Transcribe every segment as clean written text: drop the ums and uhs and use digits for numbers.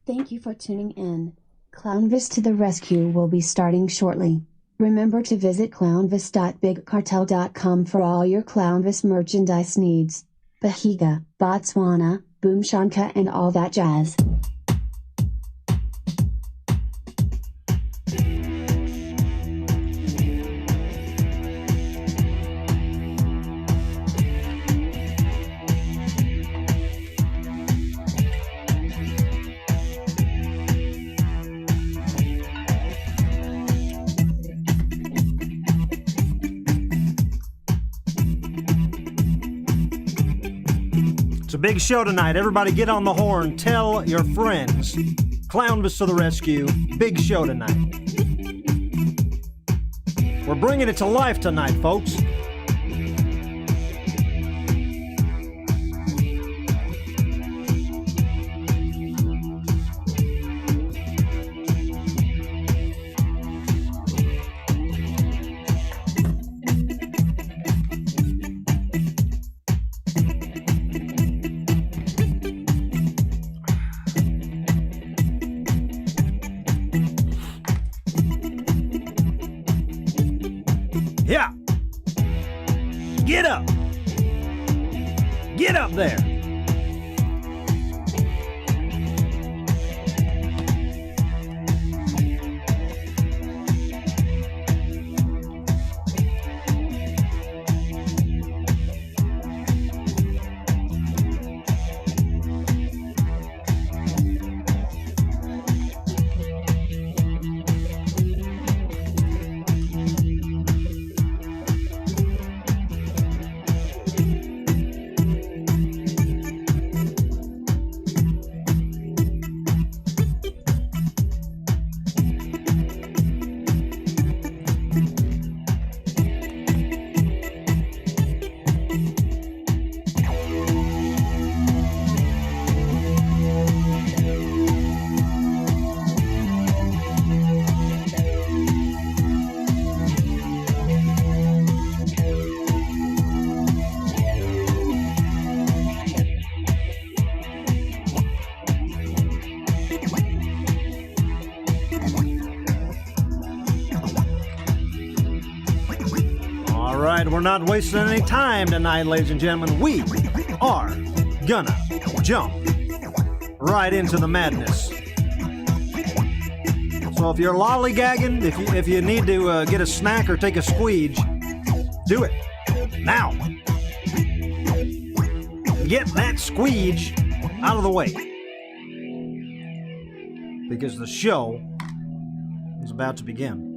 Thank you for tuning in. Clownvis to the rescue will be starting shortly. Remember to visit clownvis.bigcartel.com for all your Clownvis merchandise needs. Bahiga, Botswana, Boomshanka and all that jazz. It's a big show tonight. Everybody get on the horn. Tell your friends. Clownvis to the rescue. Big show tonight. We're bringing it to life tonight, folks. Yeah. Get up. Get up there. All right, we're not wasting any time tonight, ladies and gentlemen. We are gonna jump right into the madness. So if you're lollygagging, if you need to get a snack or take a squeege, do it now. Get that squeege out of the way, because the show is about to begin.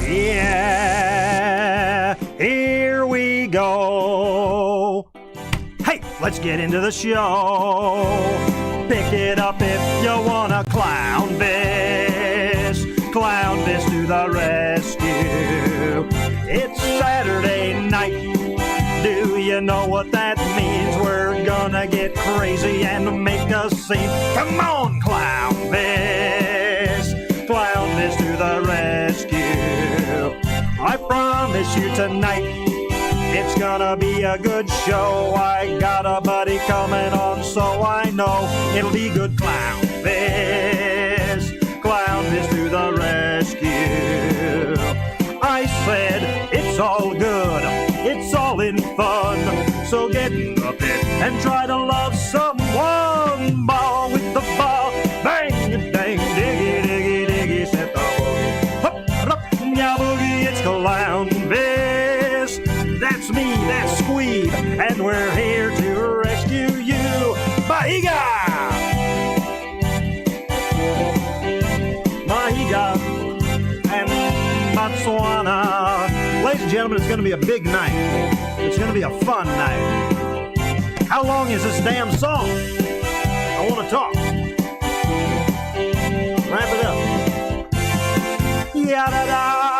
Yeah, here we go. Hey, let's get into the show. Pick it up if you wanna. Clownvis, Clownvis to the rescue. It's Saturday night. Do you know what that means? We're gonna get crazy and make a scene. Come on, Clownvis, Clownvis to the rescue. I promise you tonight, it's gonna be a good show. I got a buddy coming on, so I know it'll be good. Clownvis, Clownvis to the rescue. I said it's all good, it's all in fun, so get a bit and try to love Botswana. Ladies and gentlemen, it's going to be a big night. It's going to be a fun night. How long is this damn song? I want to talk. Wrap it up. Yada-da!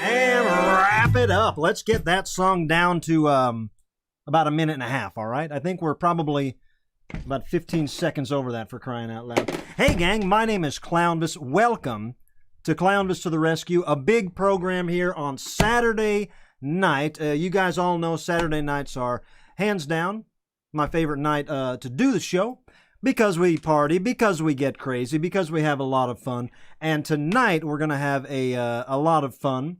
And wrap it up. Let's get that song down to about a minute and a half, all right? I think we're probably about 15 seconds over that, for crying out loud. Hey, gang, my name is Clownvis. Welcome to Clownvis to the Rescue, a big program here on Saturday night. You guys all know Saturday nights are, hands down, my favorite night to do the show, because we party, because we get crazy, because we have a lot of fun. And tonight we're going to have a lot of fun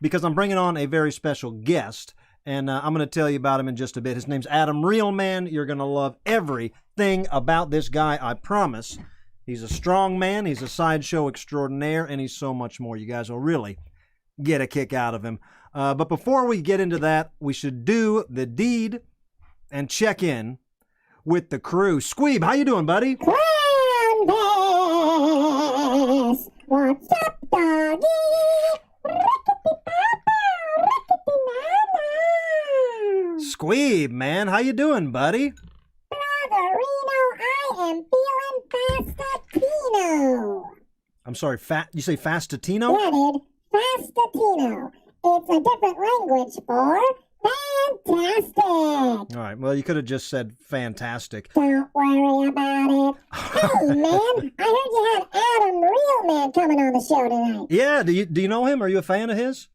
because I'm bringing on a very special guest. And I'm going to tell you about him in just a bit. His name's Adam Realman. You're going to love everything about this guy, I promise. He's a strong man, he's a sideshow extraordinaire, and he's so much more. You guys will really get a kick out of him. But before we get into that, we should do the deed and check in with the crew. Squeeb, how you doing, buddy? Clownvis! What's up, doggy? Squeeb, man, how you doing, buddy? Brotherino, I am feeling fastatino. I'm sorry, you say fastatino? Yeah, dude, fastatino. It's a different language for fantastic. All right, well, you could have just said fantastic. Don't worry about it. Hey, man, I heard you had Adam Realman coming on the show tonight. Yeah, do you know him? Are you a fan of his?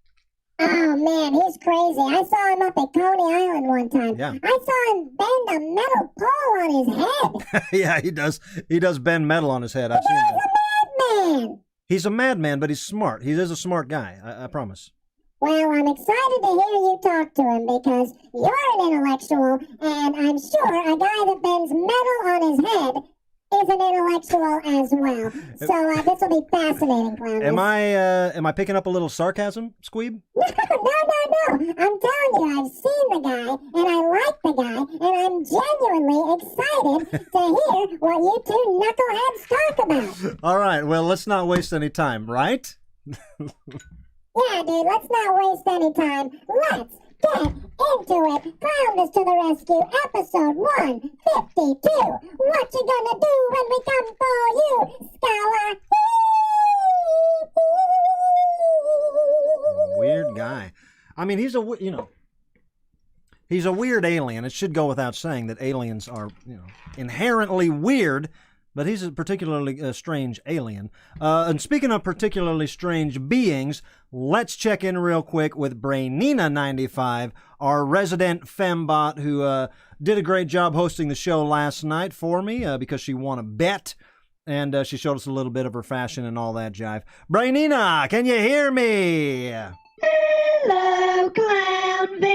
Oh, man, he's crazy. I saw him up at Coney Island one time. Yeah. I saw him bend a metal pole on his head. Yeah, he does. He does bend metal on his head. I've seen that. He's a madman. He's a madman, but he's smart. He is a smart guy, I promise. Well, I'm excited to hear you talk to him because you're an intellectual, and I'm sure a guy that bends metal on his head is an intellectual as well. So this will be fascinating, Clownvis. Am I picking up a little sarcasm, Squeeb? No. I'm telling you, I've seen the guy, and I like the guy, and I'm genuinely excited to hear what you two knuckleheads talk about. All right, well, let's not waste any time, right? Yeah, dude, let's not waste any time. Let's get into it. Clownvis to the Rescue, episode 152. What you gonna do when we come for you, Scholar? Weird guy. I mean, he's a weird alien. It should go without saying that aliens are, inherently weird, but he's a particularly strange alien. And speaking of particularly strange beings, let's check in real quick with Brainina95, our resident fembot who did a great job hosting the show last night for me because she won a bet. And she showed us a little bit of her fashion and all that jive. Brainina, can you hear me? Hello, Clownvis.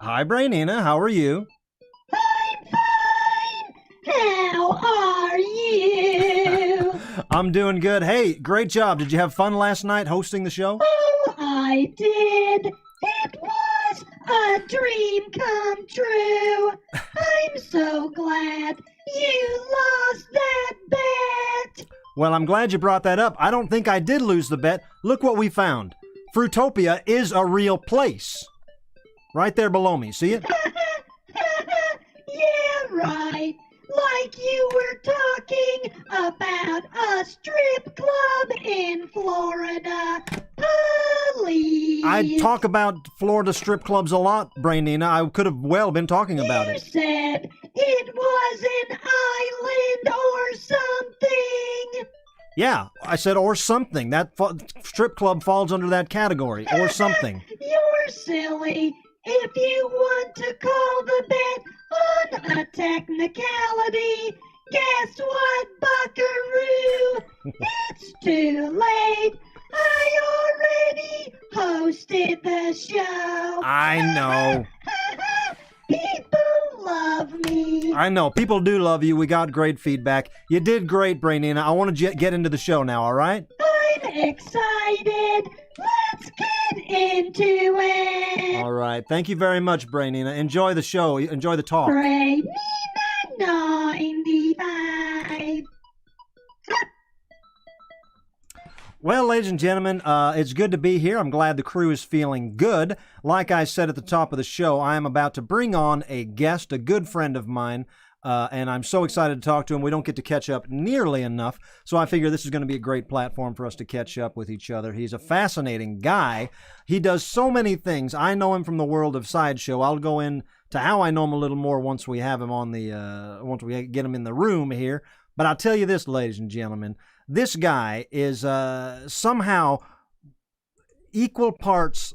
Hi, Brainina. How are you? I'm fine. How are you? I'm doing good. Hey, great job. Did you have fun last night hosting the show? Oh, I did. It was a dream come true. I'm so glad you lost that bet. Well, I'm glad you brought that up. I don't think I did lose the bet. Look what we found. Fruitopia is a real place. Right there below me. See it? Yeah, right. Like you were talking about a strip club in Florida. Please. I talk about Florida strip clubs a lot, Brainina. I could have well been talking about You it. said it was an island or something. Yeah, I said or something. That strip club falls under that category. Or something. You're silly. If you want to call the bet on a technicality, guess what, buckaroo? It's too late. I already hosted the show. I know. People love me. I know. People do love you. We got great feedback. You did great, Brainina. I want to get into the show now, all right? I'm excited. Let's get into it. All right. Thank you very much, Brainina. Enjoy the show. Enjoy the talk. Brainina 95. Well, ladies and gentlemen, it's good to be here. I'm glad the crew is feeling good. Like I said at the top of the show, I am about to bring on a guest, a good friend of mine, and I'm so excited to talk to him. We don't get to catch up nearly enough, so I figure this is going to be a great platform for us to catch up with each other. He's a fascinating guy. He does so many things. I know him from the world of Sideshow. I'll go into how I know him a little more once we have him on once we get him in the room here. But I'll tell you this, ladies and gentlemen. This guy is somehow equal parts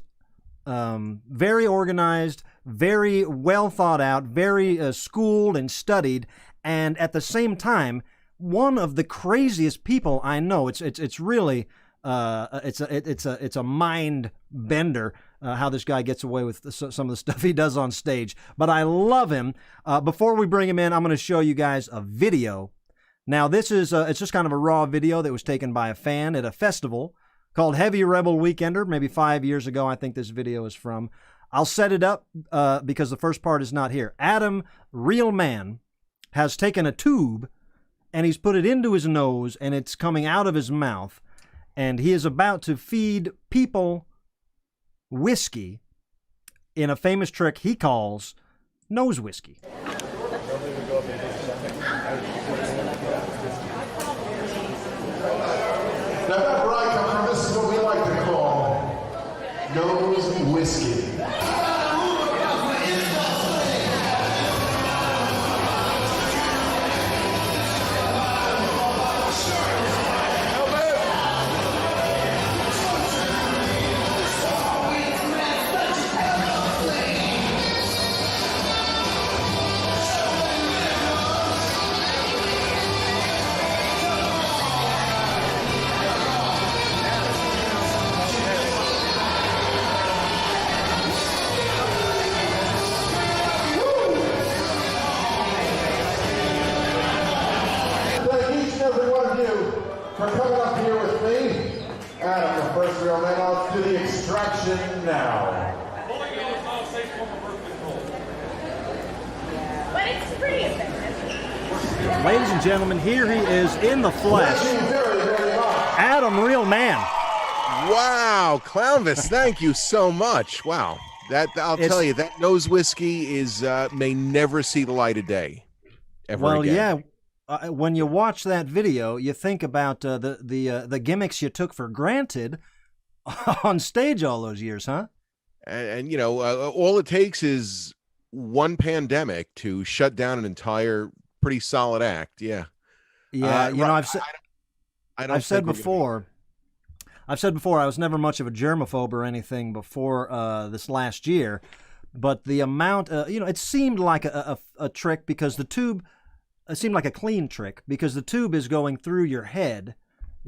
very organized, very well thought out, very schooled and studied, and at the same time, one of the craziest people I know. It's really it's a mind bender how this guy gets away with some of the stuff he does on stage. But I love him. Before we bring him in, I'm going to show you guys a video. Now, this is it's just kind of a raw video that was taken by a fan at a festival called Heavy Rebel Weekender, maybe 5 years ago, I think this video is from. I'll set it up because the first part is not here. Adam, real man, has taken a tube and he's put it into his nose and it's coming out of his mouth. And he is about to feed people whiskey in a famous trick he calls nose whiskey. Now that where I come from, this is what we like to call nose whiskey. For coming up here with me, Adam, the first real man. Let's do the extraction now. But it's pretty effective. Ladies and gentlemen, here he is in the flesh. Adam, real man. Wow, Clownvis, thank you so much. Wow, I'll tell you, that nose whiskey is may never see the light of day ever again. Yeah. When you watch that video, you think about the gimmicks you took for granted on stage all those years, huh? And you know, all it takes is one pandemic to shut down an entire pretty solid act. Yeah. Yeah. I've said before I was never much of a germaphobe or anything before this last year, but the amount, it seemed like a trick because the tube. It seemed like a clean trick because the tube is going through your head,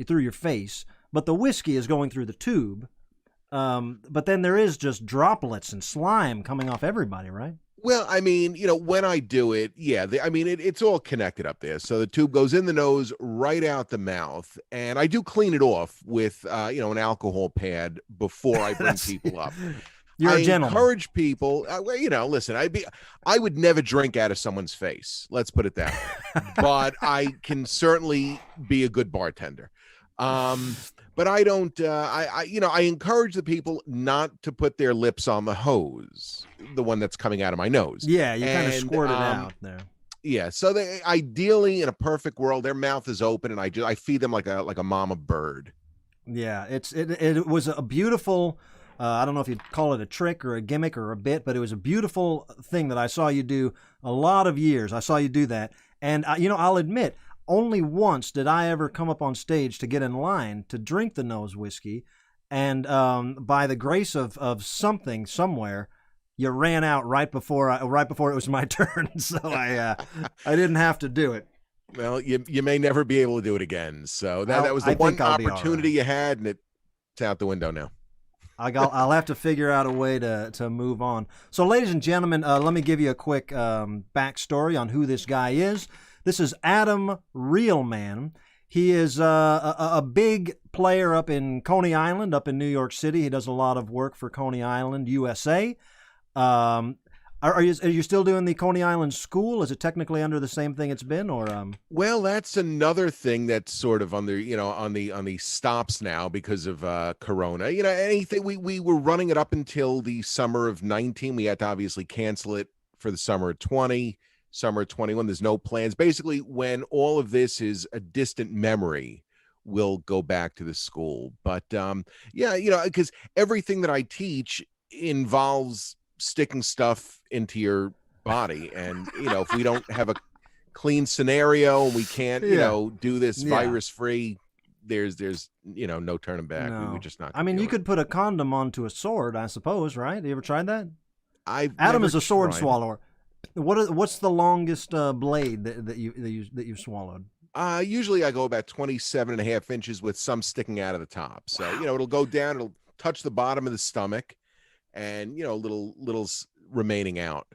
through your face, but the whiskey is going through the tube. But then there is just droplets and slime coming off everybody, right? Well, I mean, when I do it, yeah, it's all connected up there. So the tube goes in the nose, right out the mouth, and I do clean it off with, an alcohol pad before I bring people up. You're a gentleman. Encourage people. Listen, I would never drink out of someone's face. Let's put it that way. But I can certainly be a good bartender. But I don't. I encourage the people not to put their lips on the hose, the one that's coming out of my nose. Yeah, you kind of squirt it out there. Yeah. So they ideally, in a perfect world, their mouth is open, and I feed them like a mama bird. Yeah, it was a beautiful. I don't know if you'd call it a trick or a gimmick or a bit, but it was a beautiful thing that I saw you do a lot of years. I saw you do that. And, I'll admit, only once did I ever come up on stage to get in line to drink the nose whiskey. And by the grace of something somewhere, you ran out right before it was my turn. So I didn't have to do it. Well, you may never be able to do it again. So that was the one opportunity you had, and it's out the window now. I'll have to figure out a way to move on. So, ladies and gentlemen, let me give you a quick backstory on who this guy is. This is Adam Realman. He is a big player up in Coney Island, up in New York City. He does a lot of work for Coney Island, USA. Are you still doing the Coney Island school? Is it technically under the same thing it's been, or Well, that's another thing that's sort of on the, on the stops now because of Corona. Anything we were running it up until the summer of 19. We had to obviously cancel it for the summer of 20, summer of 21. There's no plans. Basically, when all of this is a distant memory, we'll go back to the school. But yeah, because everything that I teach involves sticking stuff into your body, and if we don't have a clean scenario and we can't do this virus free, there's no turning back. No. We're just not I mean, you could put a condom onto a sword, I suppose, right? You ever tried that? Adam is a sword swallower. What's the longest blade that you've swallowed? Usually I go about 27.5 inches with some sticking out of the top. So it'll go down, it'll touch the bottom of the stomach, and little remaining out.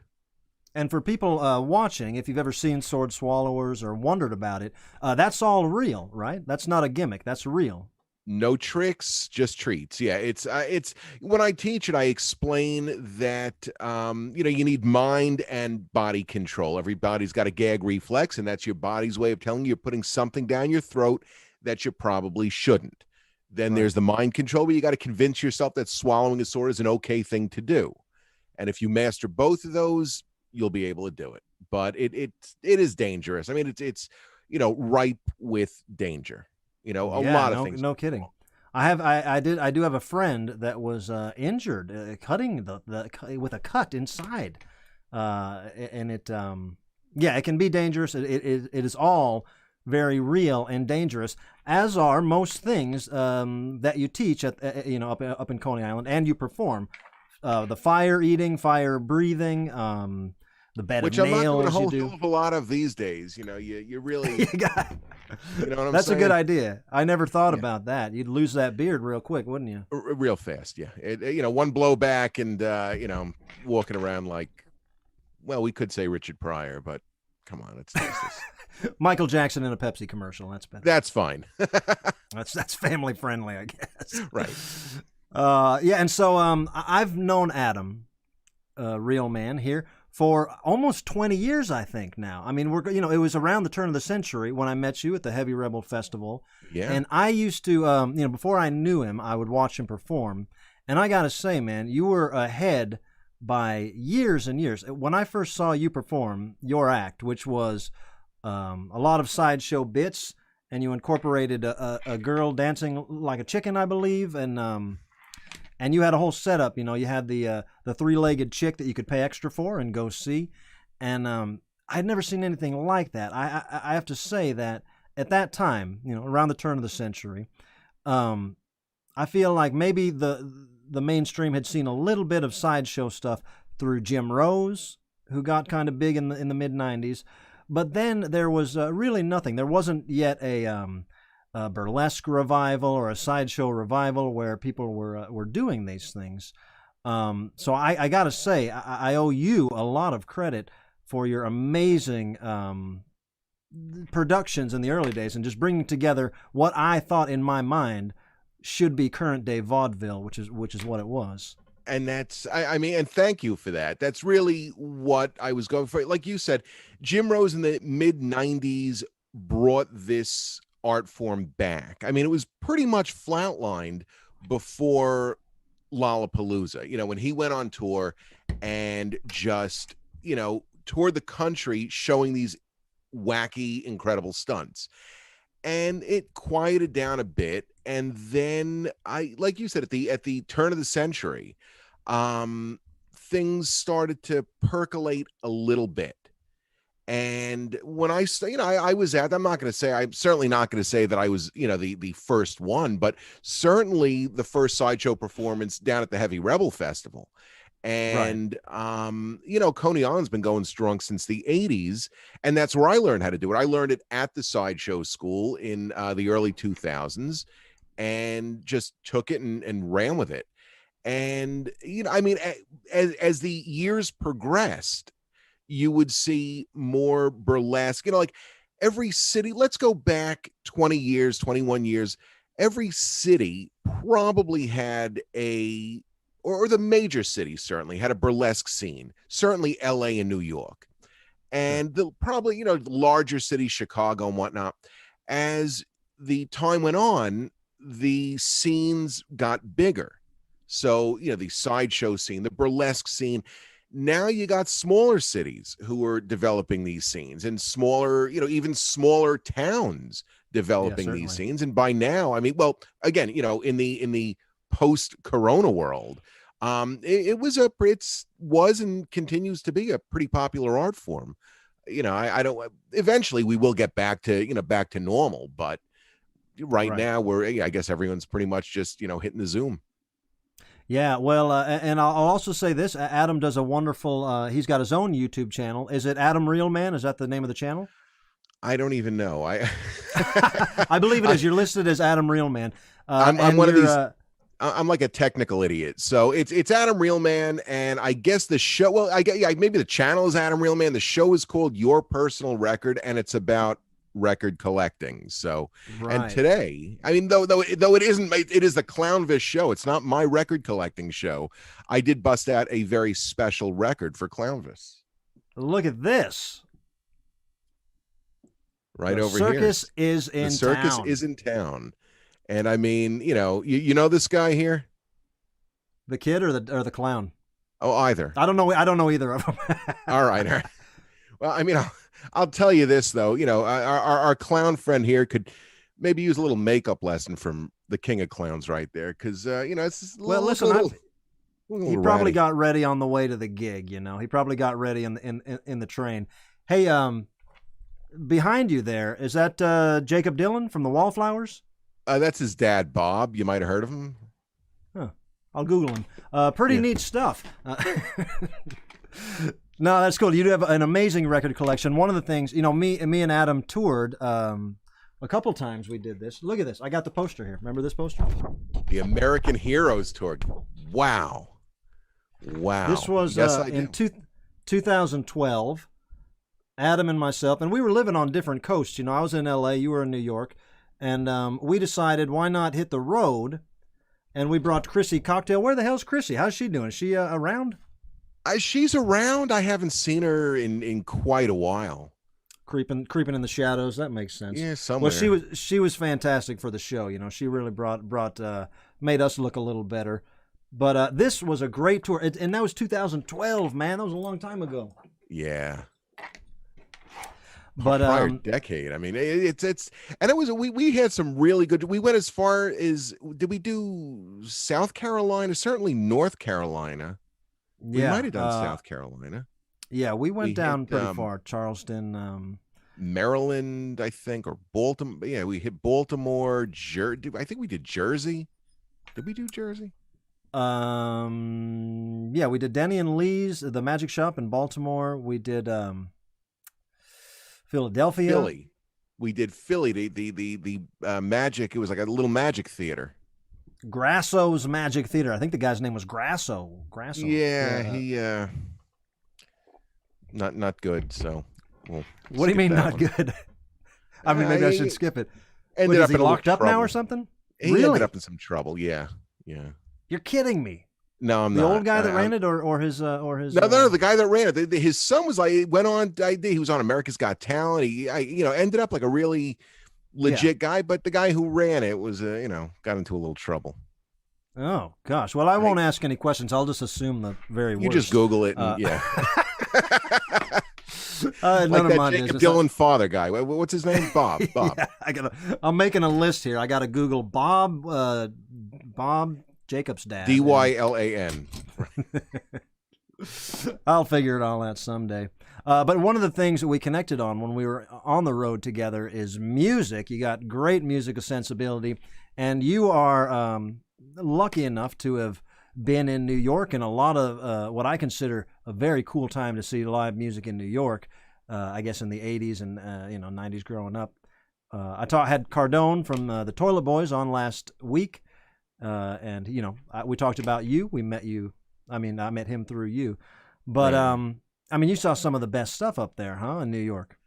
And for people watching, if you've ever seen sword swallowers or wondered about it, that's all real, right? That's not a gimmick. That's real. No tricks, just treats. Yeah, it's when I teach it, I explain that you need mind and body control. Everybody's got a gag reflex, and that's your body's way of telling you you're putting something down your throat that you probably shouldn't. Then there's the mind control, where you got to convince yourself that swallowing a sword is an okay thing to do. And if you master both of those, you'll be able to do it. But it is dangerous. I mean, it's ripe with danger. A lot of things. No kidding. I do have a friend that was injured cutting with a cut inside, and it can be dangerous. It is all very real and dangerous, as are most things that you teach at up in Coney Island and you perform. The fire eating, fire breathing, the bed which of I'm not nails. doing a whole hell of a lot of these days. You really. You know what I'm That's saying? a good idea. I never thought about that. You'd lose that beard real quick, wouldn't you? Real fast, yeah. One blow back and walking around like, well, we could say Richard Pryor, but come on, it's useless. Michael Jackson in a Pepsi commercial. That's better. That's fine. That's family friendly, I guess. Right. And so I've known Adam, real man here, for almost 20 years, I think now. I mean, it was around the turn of the century when I met you at the Heavy Rebel Festival. Yeah. And I used to, before I knew him, I would watch him perform. And I got to say, man, you were ahead by years and years. When I first saw you perform your act, which was a lot of sideshow bits, and you incorporated a girl dancing like a chicken, I believe, and you had a whole setup. You had the three-legged chick that you could pay extra for and go see, and I'd never seen anything like that. I have to say that at that time, around the turn of the century, I feel like maybe the mainstream had seen a little bit of sideshow stuff through Jim Rose, who got kind of big in the mid '90s, but then there was really nothing. There wasn't yet a burlesque revival or a sideshow revival where people were doing these things. So I got to say, I owe you a lot of credit for your amazing productions in the early days and just bringing together what I thought in my mind should be current day vaudeville, which is what it was. And that's, and thank you for that. That's really what I was going for. Like you said, Jim Rose in the mid '90s brought this art form back. I mean, it was pretty much flatlined before Lollapalooza, when he went on tour and just, toured the country showing these wacky, incredible stunts. And it quieted down a bit. And then like you said, at the turn of the century, things started to percolate a little bit. And when I say, I was I'm certainly not going to say that I was, the first one, but certainly the first sideshow performance down at the Heavy Rebel Festival. And, Coney Island's been going strong since the 80s. And that's where I learned how to do it. I learned it at the sideshow school in the early 2000s and just took it and ran with it. And, as the years progressed, you would see more burlesque, like every city, let's go back 20 years, 21 years. Every city probably had a or the major cities certainly had a burlesque scene. Certainly L.A. and New York, and the probably larger cities, Chicago and whatnot. As the time went on, the scenes got bigger. So the sideshow scene, the burlesque scene. Now you got smaller cities who are developing these scenes, and smaller, even smaller towns developing these scenes. And by now, I mean, well, again, in the post-corona world, it was and continues to be a pretty popular art form. I don't. Eventually, we will get back to normal, but right now, I guess everyone's pretty much just hitting the Zoom. Yeah, well, and I'll also say this: Adam does a wonderful. He's got his own YouTube channel. Is it Adam Realman? Is that the name of the channel? I don't even know. I believe it is. You're listed as Adam Realman. I'm one of these. I'm like a technical idiot. So it's Adam Realman, and I guess the show. Well, maybe the channel is Adam Realman. The show is called Your Personal Record, and it's about record collecting. So, and today, I mean, though it isn't, it is the Clownvis show. It's not my record collecting show. I did bust out a very special record for Clownvis. Look at this. Right the over here. The circus is in town. And I mean, you know this guy here? The kid or the clown? Oh, either. I don't know either of them. All right. Well, I mean, I'll tell you this though. Our clown friend here could maybe use a little makeup lesson from the king of clowns right there, because it's he probably got ready on the way to the gig. He probably got ready in the train. Hey, behind you there, is that Jacob Dylan from the Wallflowers? That's his dad, Bob. You might have heard of him. Huh. I'll Google him. Pretty neat stuff. No, that's cool. You do have an amazing record collection. One of the things, me and Adam toured a couple times. We did this. Look at this. I got the poster here. Remember this poster? The American Heroes Tour. Wow. This was in 2012. Adam and myself, and we were living on different coasts. I was in L.A., you were in New York, and we decided why not hit the road, and we brought Chrissy Cocktail. Where the hell's Chrissy? How's she doing? Is she around? She's around. I haven't seen her in quite a while. Creeping in the shadows. That makes sense. Yeah, somewhere. Well, she was fantastic for the show. She really made us look a little better. But this was a great tour, and that was 2012. Man, that was a long time ago. Yeah. But prior decade. I mean, it's and it was we had some really good. We went as far as, did we do South Carolina? Certainly North Carolina. We might have done South Carolina. Yeah, we went down pretty far. Charleston, Maryland, I think, or Baltimore. Yeah, we hit Baltimore. I think we did Jersey. Did we do Jersey? Yeah, we did Denny and Lee's, the Magic Shop in Baltimore. We did Philadelphia. Philly. We did Philly. The Magic. It was like a little Magic theater. Grasso's Magic Theater. I think the guy's name was Grasso. Yeah, he not good. So, what do you mean not good? I mean, maybe I should skip it. Is he locked up now or something? He ended up in some trouble. Yeah. You're kidding me. No, I'm not. The old guy that ran it, or his. No, the guy that ran it. His son was like, went on. He was on America's Got Talent. He ended up like a really legit guy, but the guy who ran it was, got into a little trouble. Oh gosh. Well, I won't ask any questions. I'll just assume the very worst. You just Google it, and none like of that my Jacob business. Dylan father guy. What's his name? Bob. Yeah, I'm making a list here. I got to Google Bob Jacob's dad. Dylan. I'll figure it all out someday. But one of the things that we connected on when we were on the road together is music. You got great musical sensibility, and you are lucky enough to have been in New York in a lot of what I consider a very cool time to see live music in New York. I guess in the 80s and 90s growing up. I had Cardone from the Toilet Boys on last week, and we talked about you. We met you. I met him through you, but you saw some of the best stuff up there, huh, in New York?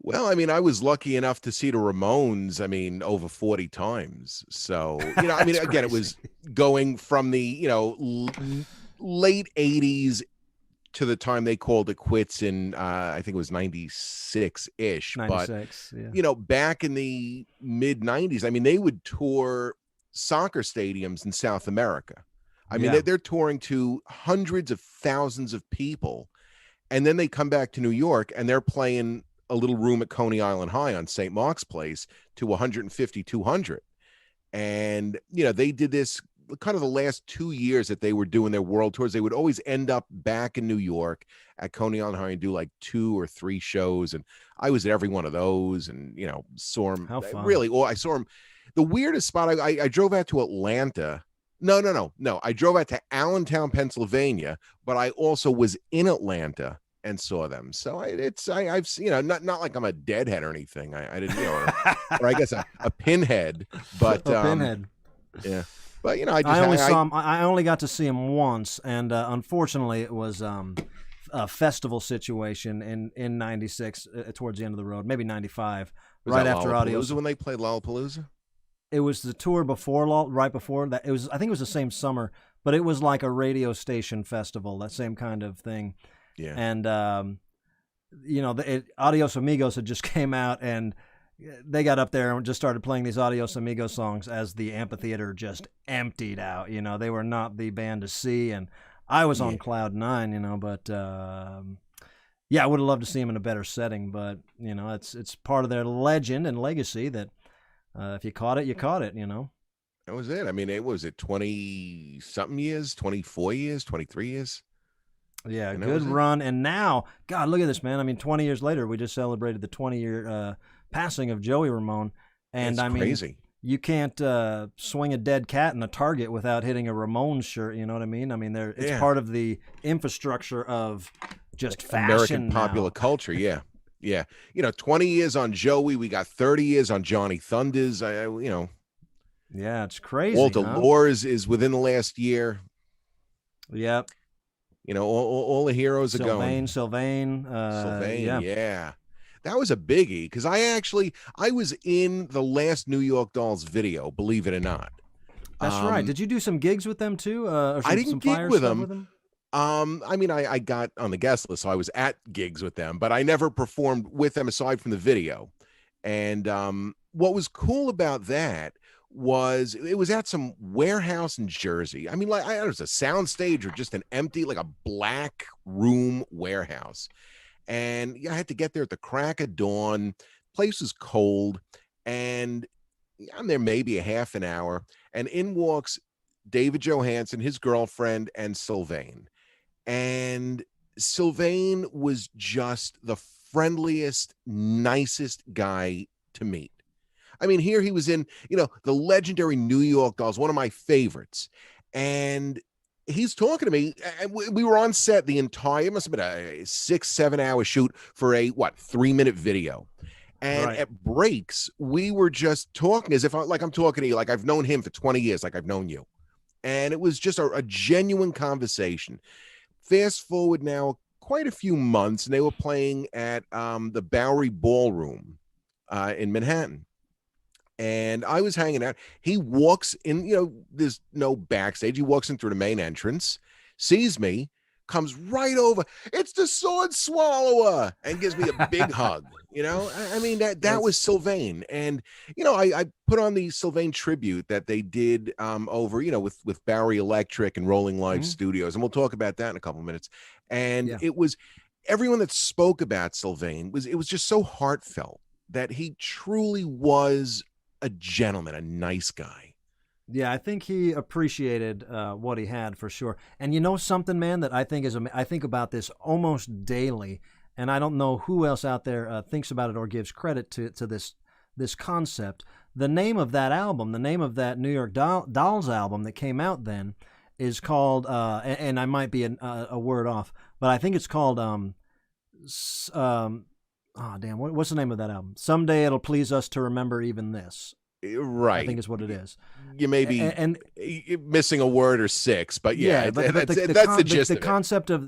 Well, I mean, I was lucky enough to see the Ramones, I mean, over 40 times. So, I mean, That's again, it was going from the, late 80s to the time they called it quits in, I think it was 96-ish. 96, But, yeah. back in the mid 90s, I mean, they would tour soccer stadiums in South America. I mean, Yeah. they're touring to hundreds of thousands of people. And then they come back to New York and they're playing a little room at Coney Island High on St. Mark's Place to 150, 200. And, they did this kind of the last 2 years that they were doing their world tours. They would always end up back in New York at Coney Island High and do like 2 or 3 shows. And I was at every one of those and, saw him. How fun. Really, I saw him. The weirdest spot, I drove out to Atlanta. No. I drove out to Allentown, Pennsylvania, but I also was in Atlanta and saw them. So I've seen, not like I'm a deadhead or anything. I didn't, or I guess a pinhead, but A pinhead. yeah. But I only got to see him once, and unfortunately, it was a festival situation in '96 towards the end of the road, maybe '95, right after Audios. When they played Lollapalooza. It was the tour right before that. I think it was the same summer, but it was like a radio station festival, that same kind of thing. Yeah. And Adios Amigos had just came out, and they got up there and just started playing these Adios Amigos songs as the amphitheater just emptied out. They were not the band to see, and I was on cloud nine. But yeah, I would have loved to see them in a better setting. But it's part of their legend and legacy that. If you caught it, you caught it, That was it. I mean, it was 20-something years, 24 years, 23 years. Yeah, good run. And now, God, look at this, man. I mean, 20 years later, we just celebrated the 20-year passing of Joey Ramone. And It's crazy. You can't swing a dead cat in a target without hitting a Ramones shirt, you know what I mean? I mean, it's part of the infrastructure of just fashion American popular culture, yeah. Yeah, 20 years on Joey. We got 30 years on Johnny Thunders. Yeah, it's crazy. Walter Lors is within the last year. Yep. All the heroes are going. Sylvain. Yeah. That was a biggie because I was in the last New York Dolls video, believe it or not. That's right. Did you do some gigs with them too? I didn't gig with them. I mean, I got on the guest list, so I was at gigs with them, but I never performed with them aside from the video. And what was cool about that was it was at some warehouse in Jersey. I mean, like it was a sound stage or just an empty, like a black room warehouse. And I had to get there at the crack of dawn. Place was cold, and I'm there maybe a half an hour. And in walks David Johansen, his girlfriend, and Sylvain. And Sylvain was just the friendliest, nicest guy to meet. I mean, here he was in, the legendary New York Dolls, one of my favorites. And he's talking to me. And we were on set the entire, it must have been a 6-7 hour shoot for a 3-minute video. And at breaks, we were just talking as if I'm talking to you, like I've known him for 20 years, like I've known you. And it was just a genuine conversation. Fast forward now quite a few months, and they were playing at the Bowery Ballroom in Manhattan. And I was hanging out. He walks in, there's no backstage. He walks in through the main entrance, sees me, comes right over. It's the Sword Swallower, and gives me a big hug. I mean, that was Sylvain. And, I put on the Sylvain tribute that they did over, with Bowery Electric and Rolling Live Studios. And we'll talk about that in a couple of minutes. And it was everyone that spoke about Sylvain it was just so heartfelt that he truly was a gentleman, a nice guy. Yeah, I think he appreciated what he had for sure. And you know something, man, that I think I think about this almost daily, and I don't know who else out there thinks about it or gives credit to this concept. The name of that album, the name of that New York Dolls album that came out then, is called, and I might be a word off, but I think it's called, what's the name of that album? Someday It'll Please Us to Remember Even This. Right. I think is what it is. You may be and missing a word or 6, but but that's the gist of it.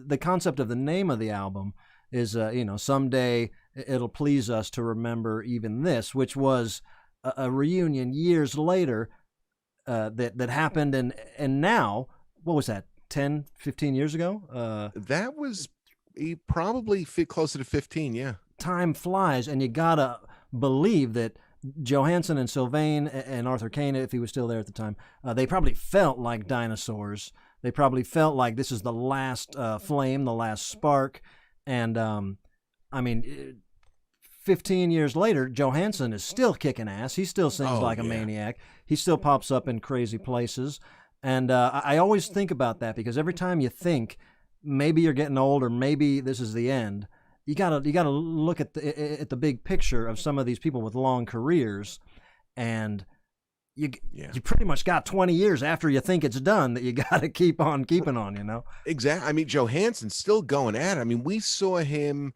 The concept of the name of the album is, someday it'll please us to remember even this, which was a reunion years later that happened, and now, what was that, 10, 15 years ago? That was probably closer to 15, yeah. Time flies, and you gotta believe that Johansson and Sylvain and Arthur Kane, if he was still there at the time, they probably felt like dinosaurs. They probably felt like this is the last flame, the last spark. And, I mean, 15 years later, Johansson is still kicking ass. He still sings like a maniac. He still pops up in crazy places. And I always think about that, because every time you think maybe you're getting old or maybe this is the end, you gotta look at the big picture of some of these people with long careers, and you pretty much got 20 years after you think it's done that you got to keep on keeping on, you know? Exactly. I mean, Johansson's still going at it. I mean, we saw him,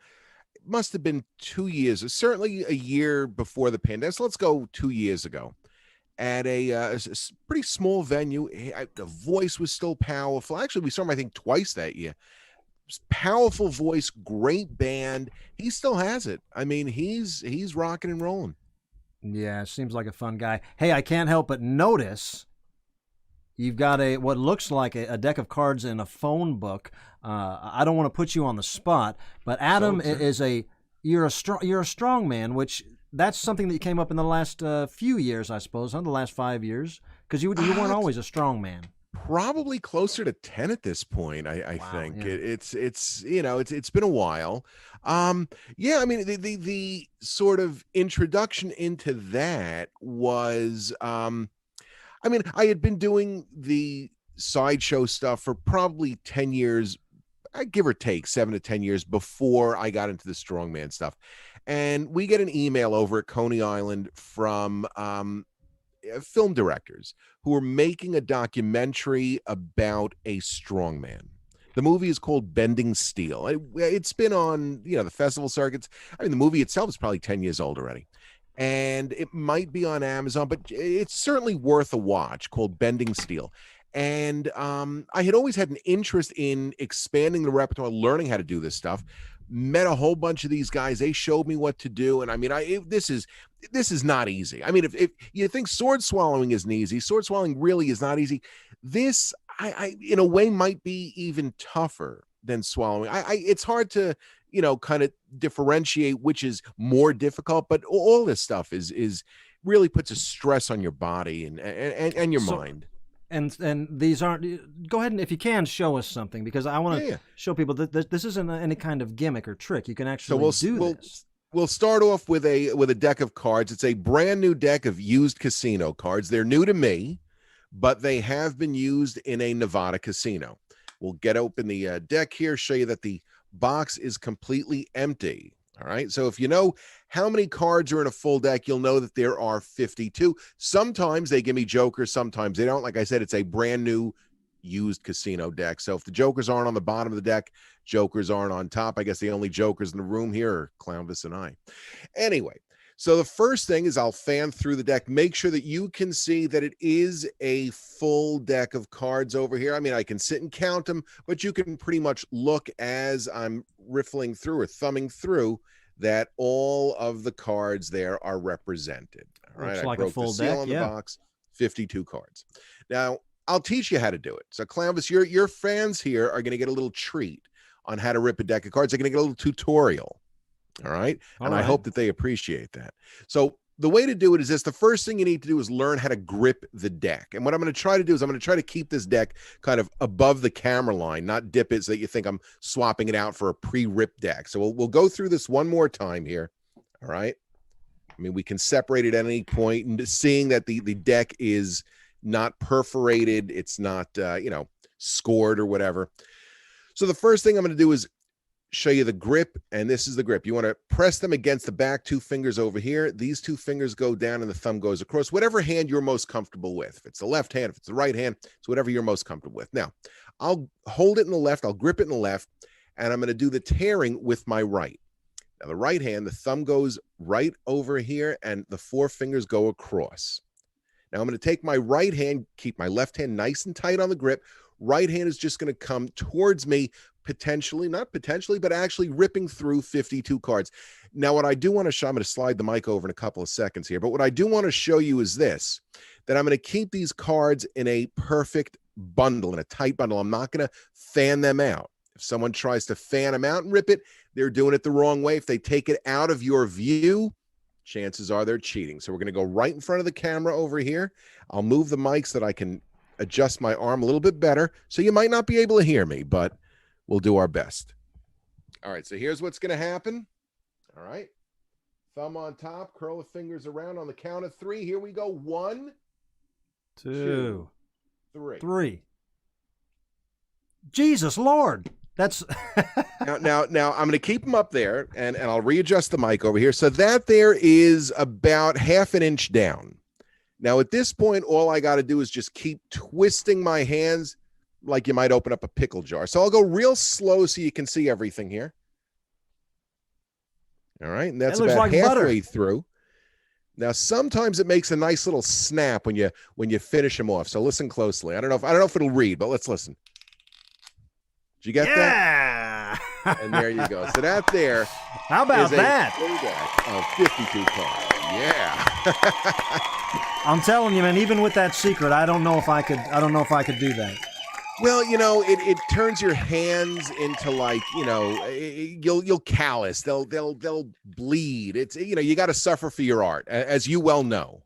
it must have been 2 years, certainly a year before the pandemic. So let's go 2 years ago at a pretty small venue. The voice was still powerful. Actually, we saw him, I think, twice that year. Powerful voice, great band. He still has it. I mean, he's rocking and rolling. Yeah, seems like a fun guy. Hey, I can't help but notice you've got what looks like a deck of cards in a phone book. I don't want to put you on the spot, but Adam you're a strong man, which that's something that came up in the last few years, I suppose, the last 5 years, because you weren't always a strong man. Probably closer to 10 at this point. I think yeah. It's been a while. Yeah, I mean, the sort of introduction into that was, I mean, I had been doing the sideshow stuff for probably 10 years, give or take 7 to 10 years before I got into the strongman stuff. And we get an email over at Coney Island from, film directors who are making a documentary about a strongman. The movie is called Bending Steel. It's been on, the festival circuits. I mean, the movie itself is probably 10 years old already, and it might be on Amazon, but it's certainly worth a watch, called Bending Steel. And I had always had an interest in expanding the repertoire, learning how to do this stuff. Met a whole bunch of these guys. They showed me what to do. And I mean, this is not easy. I mean, if you think sword swallowing isn't easy, sword swallowing really is not easy. This, I in a way, might be even tougher than swallowing. It's hard to, kind of differentiate which is more difficult, but all this stuff is really puts a stress on your body and your mind. And these aren't. Go ahead and, if you can, show us something, because I want to show people that this isn't any kind of gimmick or trick. You can actually do this. We'll start off with a deck of cards. It's a brand new deck of used casino cards. They're new to me, but they have been used in a Nevada casino. We'll get open the deck here, show you that the box is completely empty. All right. So if you know how many cards are in a full deck, you'll know that there are 52. Sometimes they give me jokers, sometimes they don't. Like I said, it's a brand new used casino deck. So if the jokers aren't on the bottom of the deck, jokers aren't on top. I guess the only jokers in the room here are Clownvis and I. Anyway, so the first thing is I'll fan through the deck, make sure that you can see that it is a full deck of cards over here. I mean, I can sit and count them, but you can pretty much look as I'm riffling through or thumbing through that all of the cards there are represented. All right, looks like a full deck on the box, 52 cards. Now, I'll teach you how to do it. So, Clownvis, your fans here are going to get a little treat on how to rip a deck of cards. They're going to get a little tutorial. All right. I hope that they appreciate that. So the way to do it is this. The first thing you need to do is learn how to grip the deck. And what I'm going to try to do is I'm going to try to keep this deck kind of above the camera line, not dip it so that you think I'm swapping it out for a pre-ripped deck. So we'll go through this one more time here. All right. I mean, we can separate it at any point, and seeing that the deck is not perforated. It's not, scored or whatever. So the first thing I'm going to do is show you the grip, and this is the grip. You want to press them against the back, 2 fingers over here. These 2 fingers go down and the thumb goes across, whatever hand you're most comfortable with. If it's the left hand, if it's the right hand, it's whatever you're most comfortable with. Now, I'll hold it in the left, I'll grip it in the left, and I'm going to do the tearing with my right. Now, the right hand, the thumb goes right over here, and the 4 fingers go across. Now, I'm going to take my right hand, keep my left hand nice and tight on the grip, Right hand is just going to come towards me, potentially, not potentially, but actually ripping through 52 cards. Now, what I do want to show, I'm going to slide the mic over in a couple of seconds here, but what I do want to show you is this, that I'm going to keep these cards in a perfect bundle, in a tight bundle. I'm not going to fan them out. If someone tries to fan them out and rip it, they're doing it the wrong way. If they take it out of your view, chances are they're cheating. So we're going to go right in front of the camera over here. I'll move the mic so that I can adjust my arm a little bit better. So you might not be able to hear me, but we'll do our best. All right, so here's what's going to happen. All right. Thumb on top, curl the fingers around on the count of 3. Here we go. 1, 2, 3. Jesus Lord. That's now I'm going to keep them up there, and I'll readjust the mic over here. So that there is about half an inch down. Now, at this point, all I got to do is just keep twisting my hands like you might open up a pickle jar. So I'll go real slow so you can see everything here. All right, and that's about halfway through. Now, sometimes it makes a nice little snap when you finish them off. So listen closely. I don't know if it'll read, but let's listen. Did you get that? And there you go. So that there. How about that? Of 52 cards. Yeah. I'm telling you, man. Even with that secret, I don't know if I could do that. Well, it turns your hands into like, you'll callous. They'll bleed. It's, you got to suffer for your art, as you well know.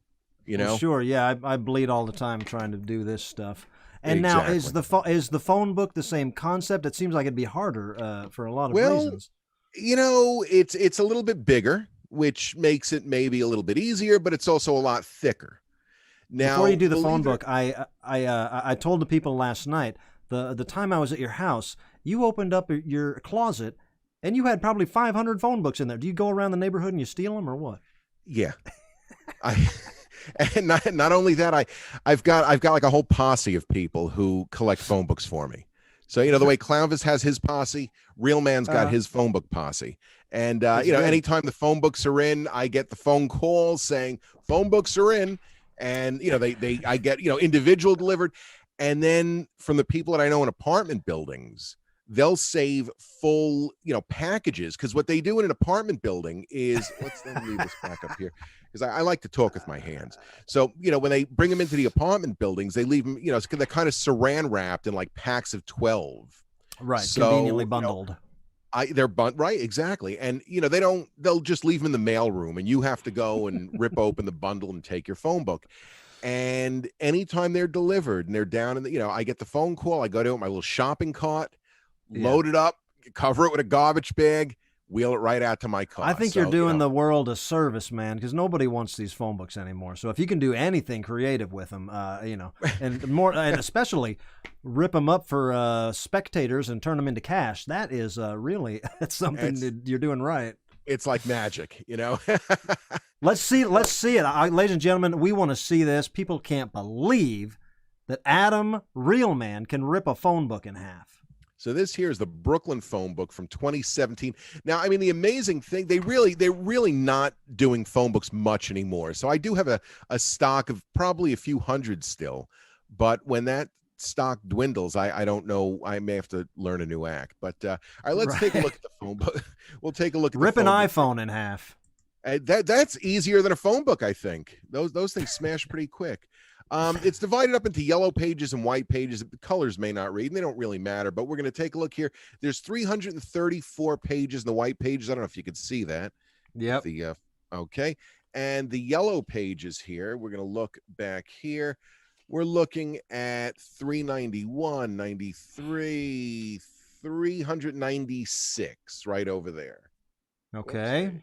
Well, sure, yeah. I bleed all the time trying to do this stuff. And exactly. Now, is the phone book the same concept? It seems like it'd be harder for a lot of reasons. It's a little bit bigger, which makes it maybe a little bit easier, but it's also a lot thicker. Now, before you do the phone book, I told the people last night, the time I was at your house, you opened up your closet, and you had probably 500 phone books in there. Do you go around the neighborhood and you steal them, or what? Yeah. And not only that, I've got like a whole posse of people who collect phone books for me. So, the way Clownvis has his posse, Real Man's got his phone book posse. And, anytime the phone books are in, I get the phone calls saying phone books are in. And, I get, individual delivered. And then from the people that I know in apartment buildings, they'll save full, packages. Because what they do in an apartment building is, let me leave this back up here, because I like to talk with my hands. So, when they bring them into the apartment buildings, they leave them, they're kind of saran wrapped in like packs of 12. Right. So, conveniently bundled. They're right, exactly. And they'll just leave them in the mail room, and you have to go and rip open the bundle and take your phone book. And anytime they're delivered and they're down in the, I get the phone call, I go to it, my little shopping cart, load it up, cover it with a garbage bag, wheel it right out to my car. I think you're doing the world a service, man, because nobody wants these phone books anymore. So if you can do anything creative with them, and more, and especially rip them up for spectators and turn them into cash, that is really that's something that you're doing right. It's like magic, Let's see it, ladies and gentlemen. We want to see this. People can't believe that Adam Real Man can rip a phone book in half. So this here is the Brooklyn phone book from 2017. Now, I mean, the amazing thing, they're really not doing phone books much anymore. So I do have a stock of probably a few hundred still. But when that stock dwindles, I don't know. I may have to learn a new act. But all right, let's take a look at the phone book. We'll take a look at rip an iPhone in half. That's easier than a phone book, I think. Those things smash pretty quick. It's divided up into yellow pages and white pages. The colors may not read, and they don't really matter, but we're going to take a look here. There's 334 pages in the white pages. I don't know if you could see that. Yep. Okay. And the yellow pages here, we're going to look back here. We're looking at 391, 93, 396 right over there. Okay.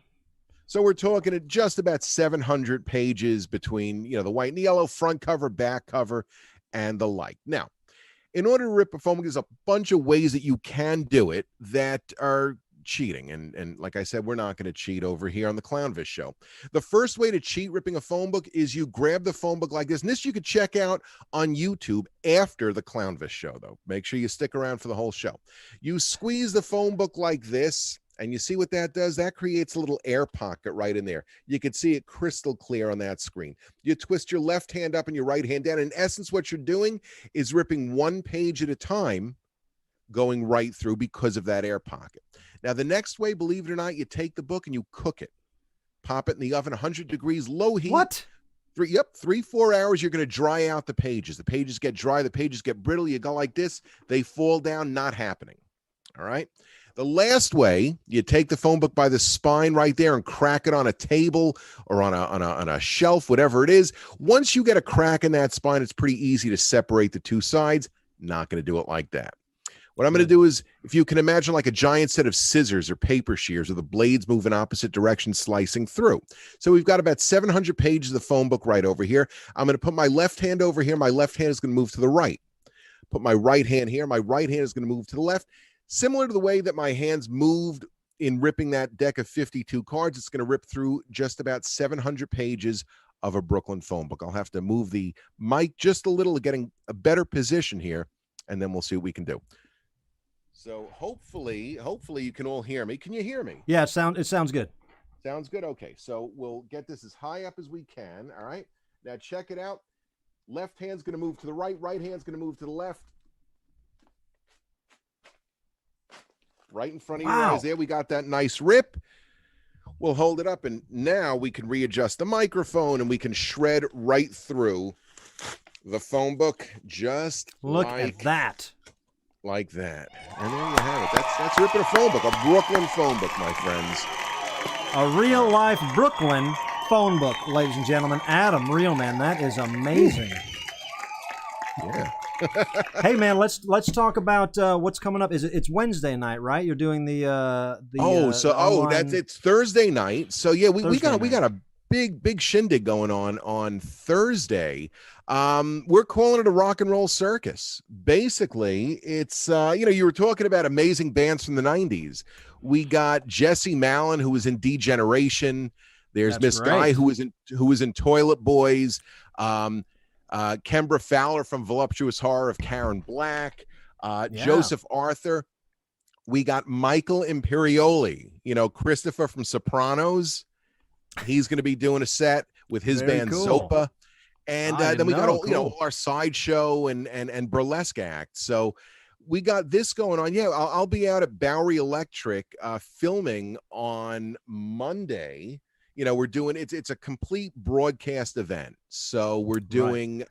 So we're talking at just about 700 pages between, the white and the yellow, front cover, back cover, and the like. Now, in order to rip a phone book, there's a bunch of ways that you can do it that are cheating. And like I said, we're not going to cheat over here on the Clownvis show. The first way to cheat ripping a phone book is you grab the phone book like this. And this you could check out on YouTube after the Clownvis show, though. Make sure you stick around for the whole show. You squeeze the phone book like this, And you see what that does? That creates a little air pocket right in there. You can see it crystal clear on that screen. You twist your left hand up and your right hand down. In essence, what you're doing is ripping one page at a time, going right through because of that air pocket. Now, the next way, believe it or not, you take the book and you cook it. Pop it in the oven, 100 degrees, low heat. What? 3-4 hours, you're going to dry out the pages. The pages get dry. The pages get brittle. You go like this. They fall down, not happening. All right. The last way, you take the phone book by the spine right there and crack it on a table or on a shelf, whatever it is. Once you get a crack in that spine, it's pretty easy to separate the two sides. Not going to do it like that. What I'm going to do is, if you can imagine like a giant set of scissors or paper shears with the blades moving opposite directions, slicing through. So we've got about 700 pages of the phone book right over here. I'm going to put my left hand over here. My left hand is going to move to the right. Put my right hand here. My right hand is going to move to the left. Similar to the way that my hands moved in ripping that deck of 52 cards, it's going to rip through just about 700 pages of a Brooklyn phone book. I'll have to move the mic just a little, getting a better position here, and then we'll see what we can do. So hopefully you can all hear me. Can you hear me? Yeah, it sounds good. Sounds good? Okay, so we'll get this as high up as we can, all right? Now check it out. Left hand's going to move to the right. Right hand's going to move to the left. Right in front of your eyes there. We got that nice rip. We'll hold it up, and now we can readjust the microphone, and we can shred right through the phone book just Look at that. Like that. And there you have it. That's ripping a phone book, a Brooklyn phone book, my friends. A real-life Brooklyn phone book, ladies and gentlemen. Adam, real man, that is amazing. Yeah. Hey man, let's talk about what's coming up. It's Wednesday night, right? You're doing it's Thursday night. So yeah, we got a big shindig going on Thursday. We're calling it a rock and roll circus. Basically, it's you were talking about amazing bands from the 90s. We got Jesse Malin, who was in Degeneration. There's Miss Guy, who was in Toilet Boys. Kembra Fowler from Voluptuous Horror of Karen Black, Joseph Arthur. We got Michael Imperioli, Christopher from Sopranos. He's going to be doing a set with his band Zopa. And then we got all our sideshow and burlesque act. So we got this going on. Yeah, I'll be out at Bowery Electric filming on Monday. We're doing it's a complete broadcast event. So we're doing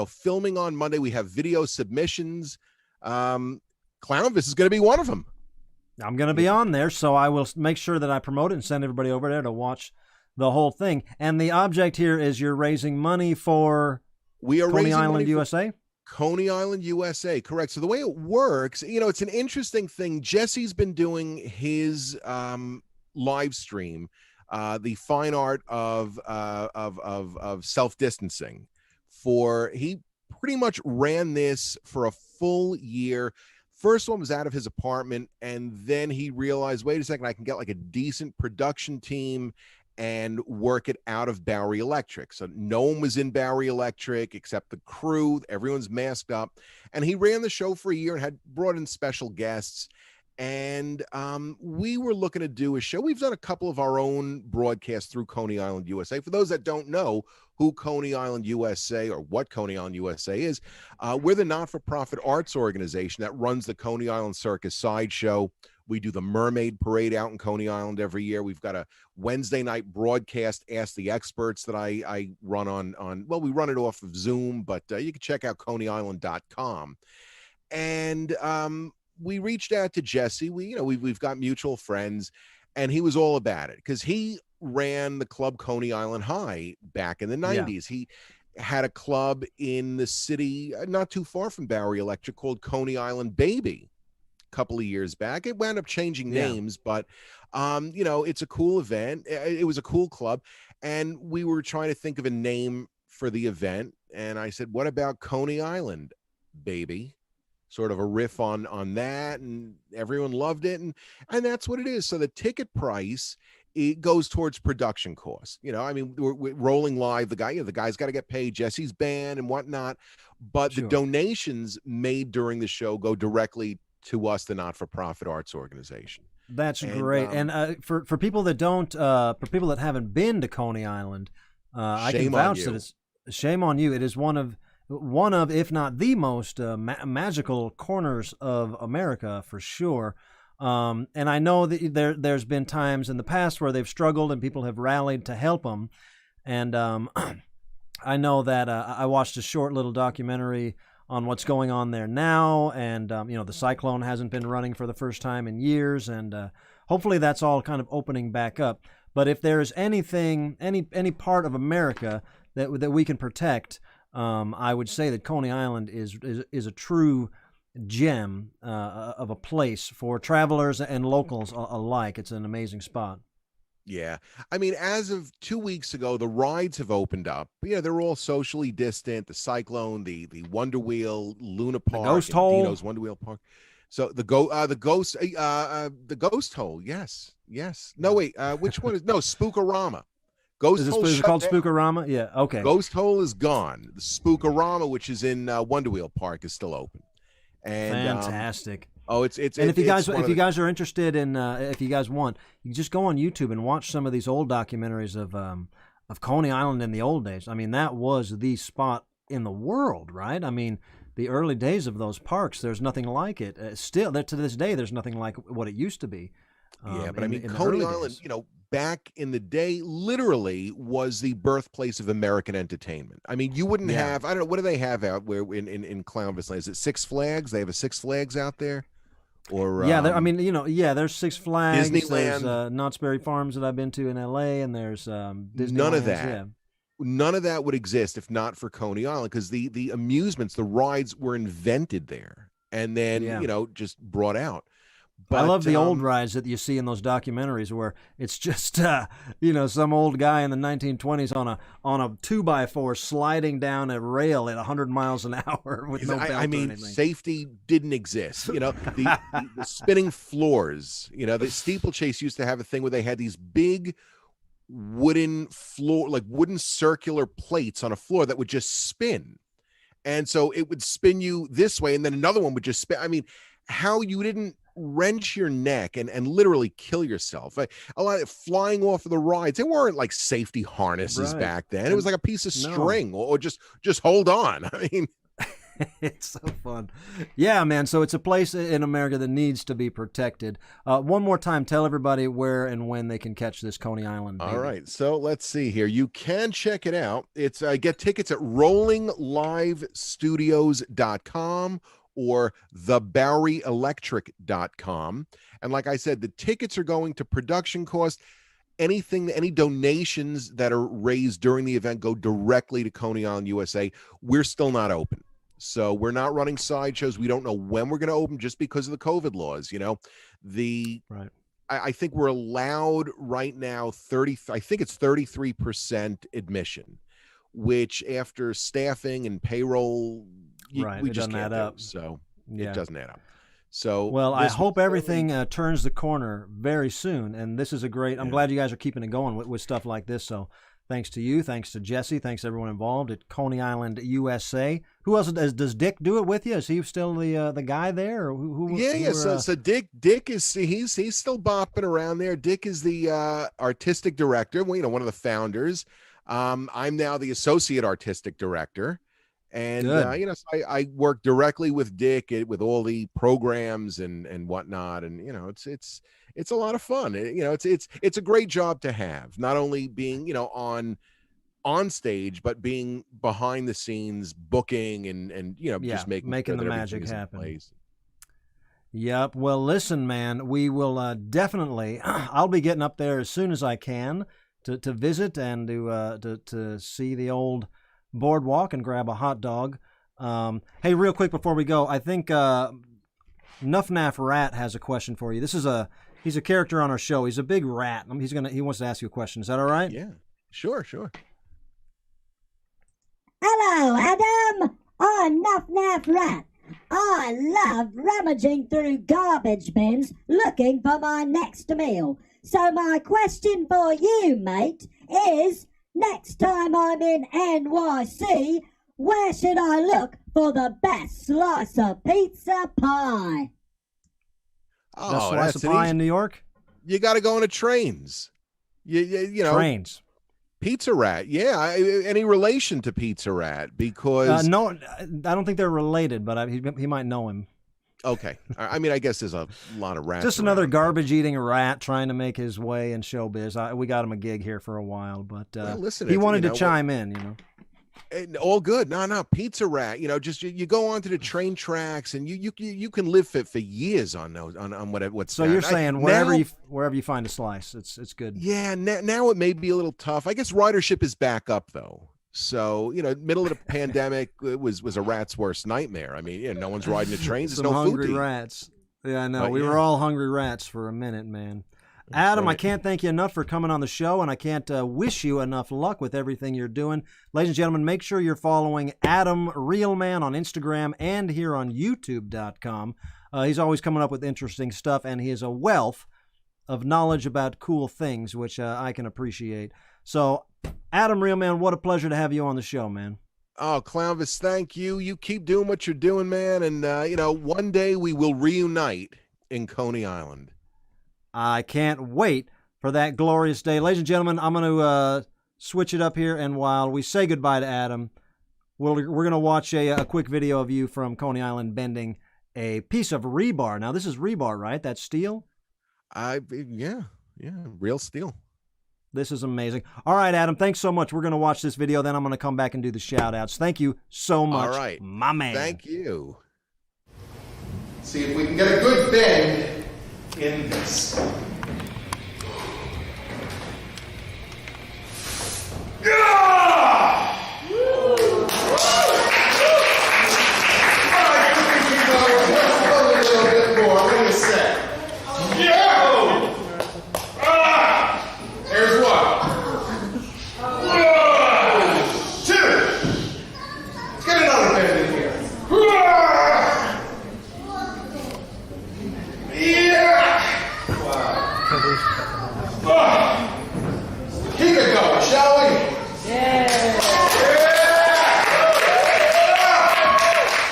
filming on Monday. We have video submissions. Clownvis is going to be one of them. I'm going to be on there, so I will make sure that I promote it and send everybody over there to watch the whole thing. And the object here is you're raising money for Coney Island, USA? Coney Island, USA, correct. So the way it works, it's an interesting thing. Jesse's been doing his live stream, the fine art of self-distancing. He pretty much ran this for a full year. First one was out of his apartment, and then he realized, wait a second, I can get like a decent production team and work it out of Bowery Electric. So no one was in Bowery Electric except the crew. Everyone's masked up. And he ran the show for a year and had brought in special guests. And we were looking to do a show. We've done a couple of our own broadcasts through Coney Island, USA. For those that don't know who Coney Island, USA, or what Coney Island, USA is, we're the not-for-profit arts organization that runs the Coney Island Circus Sideshow. We do the Mermaid Parade out in Coney Island every year. We've got a Wednesday night broadcast, Ask the Experts, that I run on. Well, we run it off of Zoom, but you can check out coneyisland.com. And we reached out to Jesse. We've got mutual friends, and he was all about it because he ran the club Coney Island High back in the 90s. Yeah. He had a club in the city not too far from Bowery Electric called Coney Island Baby a couple of years back. It wound up changing names, but it's a cool event. It was a cool club, and we were trying to think of a name for the event, and I said, what about Coney Island Baby? Sort of a riff on that, and everyone loved it, and that's what it is. So the ticket price, it goes towards production costs. We're rolling live. The guy's got to get paid, Jesse's band and whatnot, but the donations made during the show go directly to us, the not-for-profit arts organization. That's great. And for people that don't, for people that haven't been to Coney Island, I can vouch that it's shame on you. It is one of, if not the most magical corners of America for sure. And I know that there's been times in the past where they've struggled and people have rallied to help them. And I know that I watched a short little documentary on what's going on there now, and the cyclone hasn't been running for the first time in years, and hopefully that's all kind of opening back up. But if there's anything, any part of America that we can protect, I would say that Coney Island is a true gem of a place for travelers and locals alike. It's an amazing spot. Yeah. I mean, as of 2 weeks ago, the rides have opened up. Yeah, they're all socially distant. The Cyclone, the Wonder Wheel, Luna Park, the Ghost Hole. Dino's Wonder Wheel Park. So the Ghost Hole. Yes. No, wait. Which one is Spookorama? Ghost Hole. Is it called Spookorama? Yeah. Okay. Ghost Hole is gone. The Spookorama, which is in Wonder Wheel Park, is still open. And fantastic. It's and if you guys are interested in if you guys want, you can just go on YouTube and watch some of these old documentaries of Coney Island in the old days. I mean, that was the spot in the world, right? I mean, the early days of those parks, there's nothing like it. Still, to this day, there's nothing like what it used to be. But I mean, Coney Island, back in the day, literally was the birthplace of American entertainment. I mean, you wouldn't have, I don't know, what do they have out where in Clownvis? Is it Six Flags? They have a Six Flags out there? Or there's Six Flags, Disneyland. There's Knott's Berry Farms that I've been to in LA, and there's Disneyland. None of that. Yeah. None of that would exist if not for Coney Island, because the amusements, the rides were invented there and then just brought out. But, I love the old rides that you see in those documentaries where it's just some old guy in the 1920s on a 2x4 sliding down a rail at 100 miles an hour with no belt. I mean, or anything. Safety didn't exist. The spinning floors. The steeplechase used to have a thing where they had these big wooden floor, like wooden circular plates on a floor that would just spin, and so it would spin you this way, and then another one would just spin. I mean, how you didn't wrench your neck and literally kill yourself. A lot of flying off of the rides. They weren't like safety harnesses back then. It was like a piece of string or just hold on. I mean, it's so fun. Yeah, man. So it's a place in America that needs to be protected. One more time, tell everybody where and when they can catch this Coney Island baby. All right. So let's see here. You can check it out. It's get tickets at rollinglivestudios.com or thebarryelectric.com. And like I said, the tickets are going to production cost. Any donations that are raised during the event go directly to Coney Island, USA. We're still not open. So we're not running sideshows. We don't know when we're going to open just because of the COVID laws. I think we're allowed right now I think it's 33% admission, which after staffing and payroll, we just can't do. So it doesn't add up. So I hope everything turns the corner very soon. And this is a great. I'm glad you guys are keeping it going with stuff like this. So thanks to you, thanks to Jesse, thanks to everyone involved at Coney Island, USA. Who else does Dick do it with you? Is he still the guy there? Or who So Dick is he's still bopping around there. Dick is the artistic director. Well, one of the founders. I'm now the associate artistic director. And so I work directly with Dick with all the programs and whatnot, and it's a lot of fun. It's a great job to have, not only being on stage, but being behind the scenes, booking and just making the magic happen. Yep. Well, listen, man, we will definitely. I'll be getting up there as soon as I can to visit and to see the old boardwalk and grab a hot dog. Hey, real quick before we go, I think Nuff Naff Rat has a question for you. He's a character on our show. He's a big rat. He wants to ask you a question. Is that all right? Yeah, sure. Hello, Adam. I'm Nuff Naff Rat. I love rummaging through garbage bins looking for my next meal. So my question for you, mate, is next time I'm in NYC, where should I look for the best slice of pizza pie? Oh, Best slice that's of pie in New York? You got to go into Trains. You know. Trains. Pizza Rat. Yeah. Any relation to Pizza Rat? Because. No, I don't think they're related, but he might know him. Okay. I mean, I guess there's a lot of rats. Just another garbage-eating rat trying to make his way in showbiz. We got him a gig here for a while, but he wanted to chime in, you know. All good. No, Pizza Rat. You know, just you go onto the train tracks, and you can live for years on those on what's. So you're saying wherever you find a slice, it's good. Yeah. Now it may be a little tough. I guess ridership is back up though. So, you know, middle of the pandemic, it was a rat's worst nightmare. I mean, no one's riding the trains. There's no hungry food to eat. Rats. Yeah, I know. We were all hungry rats for a minute, man. Adam, I can't thank you enough for coming on the show, and I can't wish you enough luck with everything you're doing. Ladies and gentlemen, make sure you're following Adam Realman on Instagram and here on YouTube.com. He's always coming up with interesting stuff, and he is a wealth of knowledge about cool things, which I can appreciate. So, Adam Realman, what a pleasure to have you on the show, man. Oh, Clownvis, thank you. You keep doing what you're doing, man, and, one day we will reunite in Coney Island. I can't wait for that glorious day. Ladies and gentlemen, I'm going to switch it up here, and while we say goodbye to Adam, we're going to watch a quick video of you from Coney Island bending a piece of rebar. Now, this is rebar, right? That's steel? Yeah, real steel. This is amazing. All right, Adam, thanks so much. We're going to watch this video, then I'm going to come back and do the shout-outs. Thank you so much, all right, my man. Thank you. See if we can get a good bend in this. Keep it going, shall we? Yeah.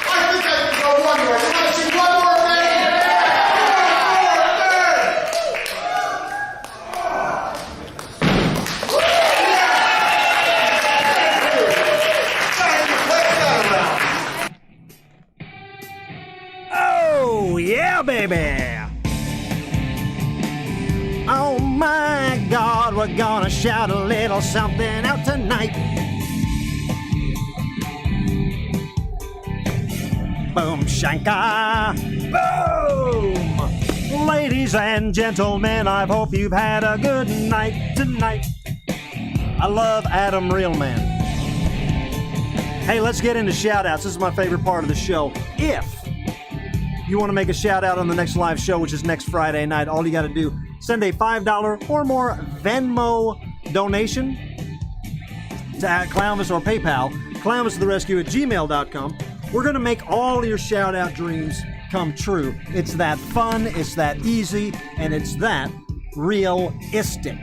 I think I can go one more. You want to see one more thing? Oh, yeah, baby. Oh my God, we're gonna shout a little something out tonight. Boom Shanka, boom! Ladies and gentlemen, I hope you've had a good night tonight. I love Adam Realman. Hey, let's get into shout-outs. This is my favorite part of the show. If you want to make a shout-out on the next live show, which is next Friday night, all you got to do, send a $5 or more Venmo donation to @Clownvis or PayPal, clownvistotherescue@gmail.com. We're going to make all your shout-out dreams come true. It's that fun, it's that easy, and it's that realistic.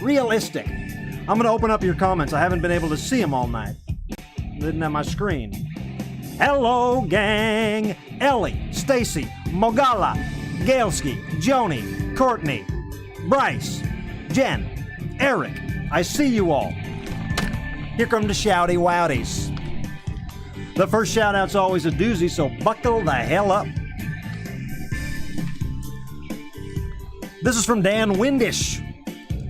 Realistic. I'm going to open up your comments. I haven't been able to see them all night. Didn't have my screen. Hello, gang. Ellie, Stacy, Mogala, Gailski, Joni, Courtney, Bryce, Jen, Eric. I see you all. Here come the shouty wowdies. The first shout-out's always a doozy, so buckle the hell up. This is from Dan Windish.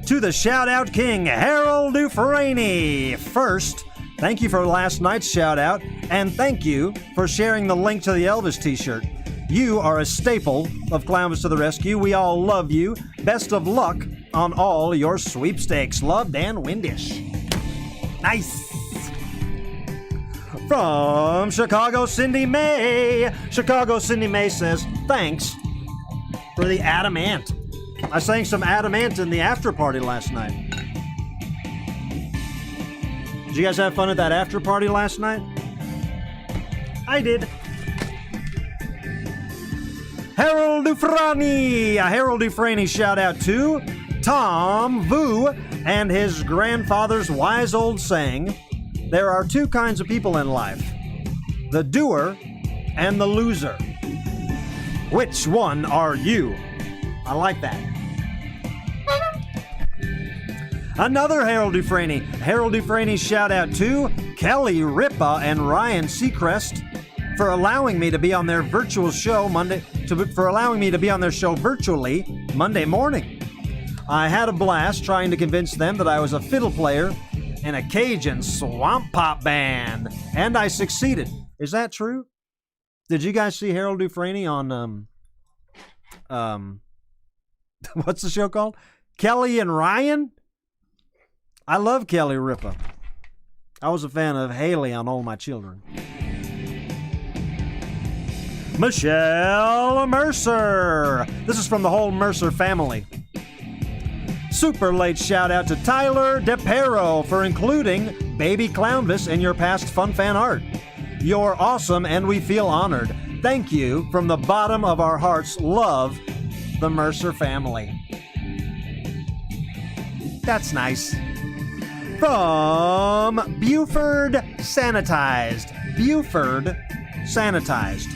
To the shout-out king, Harold Dufresne. First, thank you for last night's shout-out, and thank you for sharing the link to the Elvis t-shirt. You are a staple of Clownvis to the Rescue. We all love you. Best of luck on all your sweepstakes. Love, Dan Windish. Nice. From Chicago, Cindy May. Chicago, Cindy May says, thanks for the Adamant. I sang some Adamant in the after party last night. Did you guys have fun at that after party last night? I did. Harold Dufresne. A Harold Dufresne shout out to Tom Vu and his grandfather's wise old saying, there are two kinds of people in life, the doer and the loser. Which one are you? I like that. Another Harold Dufresne. Harold Dufresne shout out to Kelly Ripa and Ryan Seacrest for allowing me to be on their virtual show for allowing me to be on their show virtually Monday morning. I had a blast trying to convince them that I was a fiddle player in a Cajun swamp pop band, and I succeeded. Is that true? Did you guys see Harold Dufresne on what's the show called? Kelly and Ryan? I love Kelly Ripa. I was a fan of Haley on All My Children. Michelle Mercer. This is from the whole Mercer family. Super late shout out to Tyler DePero for including Baby Clownvis in your past Fun Fan art. You're awesome and we feel honored. Thank you from the bottom of our hearts. Love, the Mercer family. That's nice. From Buford Sanitized. Buford Sanitized.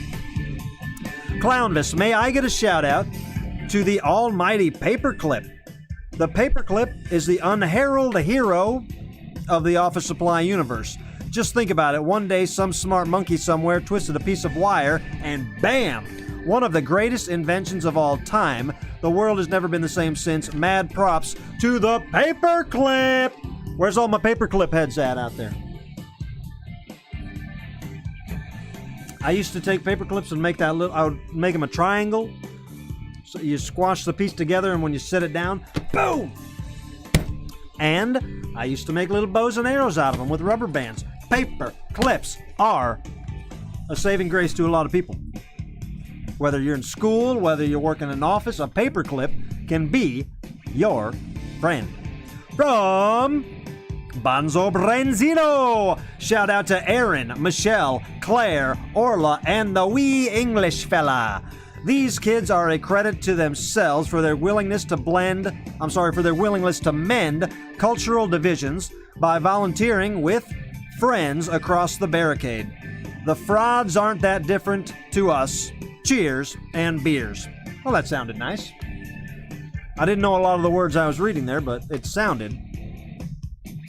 Clownvis, may I get a shout out to the almighty Paperclip. The Paperclip is the unheralded hero of the office supply universe. Just think about it. One day, some smart monkey somewhere twisted a piece of wire, and bam! One of the greatest inventions of all time. The world has never been the same since. Mad props to the Paperclip! Where's all my Paperclip heads at out there? I used to take paper clips and make that little, I would make them a triangle. So you squash the piece together, and when you set it down, boom! And I used to make little bows and arrows out of them with rubber bands. Paper clips are a saving grace to a lot of people. Whether you're in school, whether you're working in an office, a paper clip can be your friend. From Bonzo Brenzino. Shout out to Aaron, Michelle, Claire, Orla, and the wee English fella. These kids are a credit to themselves for their willingness to mend cultural divisions by volunteering with friends across the barricade. The frauds aren't that different to us. Cheers and beers. Well, that sounded nice. I didn't know a lot of the words I was reading there, but it sounded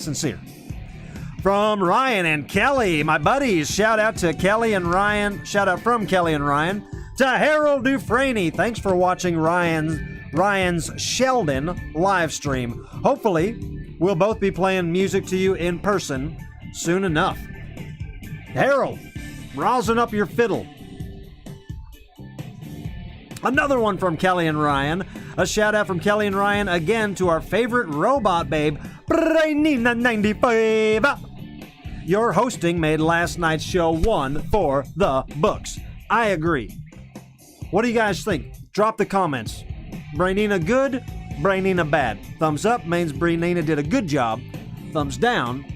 sincere. From Ryan and Kelly, my buddies. Shout out to Kelly and Ryan. Shout out from Kelly and Ryan to Harold Dufresne. Thanks for watching Ryan's Sheldon live stream. Hopefully, we'll both be playing music to you in person soon enough. Harold, rousing up your fiddle. Another one from Kelly and Ryan. A shout out from Kelly and Ryan again to our favorite robot babe, Brainina95. Your hosting made last night's show one for the books. I agree. What do you guys think? Drop the comments. Brainina good, Brainina bad. Thumbs up means Brainina did a good job. Thumbs down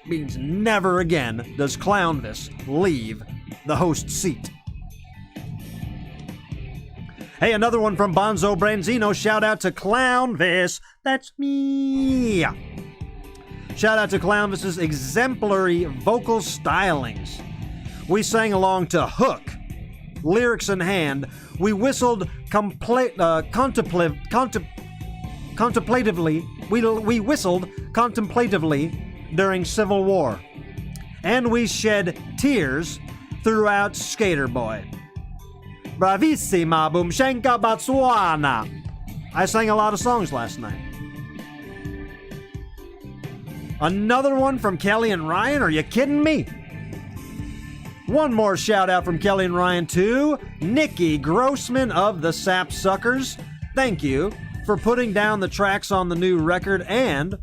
means never again does Clownvis leave the host seat. Hey, another one from Bonzo Branzino. Shout out to Clownvis. That's me. Shout out to Clownvis's exemplary vocal stylings. We sang along to Hook, lyrics in hand. We whistled contemplatively. We whistled contemplatively during Civil War. And we shed tears throughout Skater Boy. Bravissima, Boomshenka, Botswana. I sang a lot of songs last night. Another one from Kelly and Ryan? Are you kidding me? One more shout out from Kelly and Ryan to Nikki Grossman of the Sapsuckers. Thank you for putting down the tracks on the new record and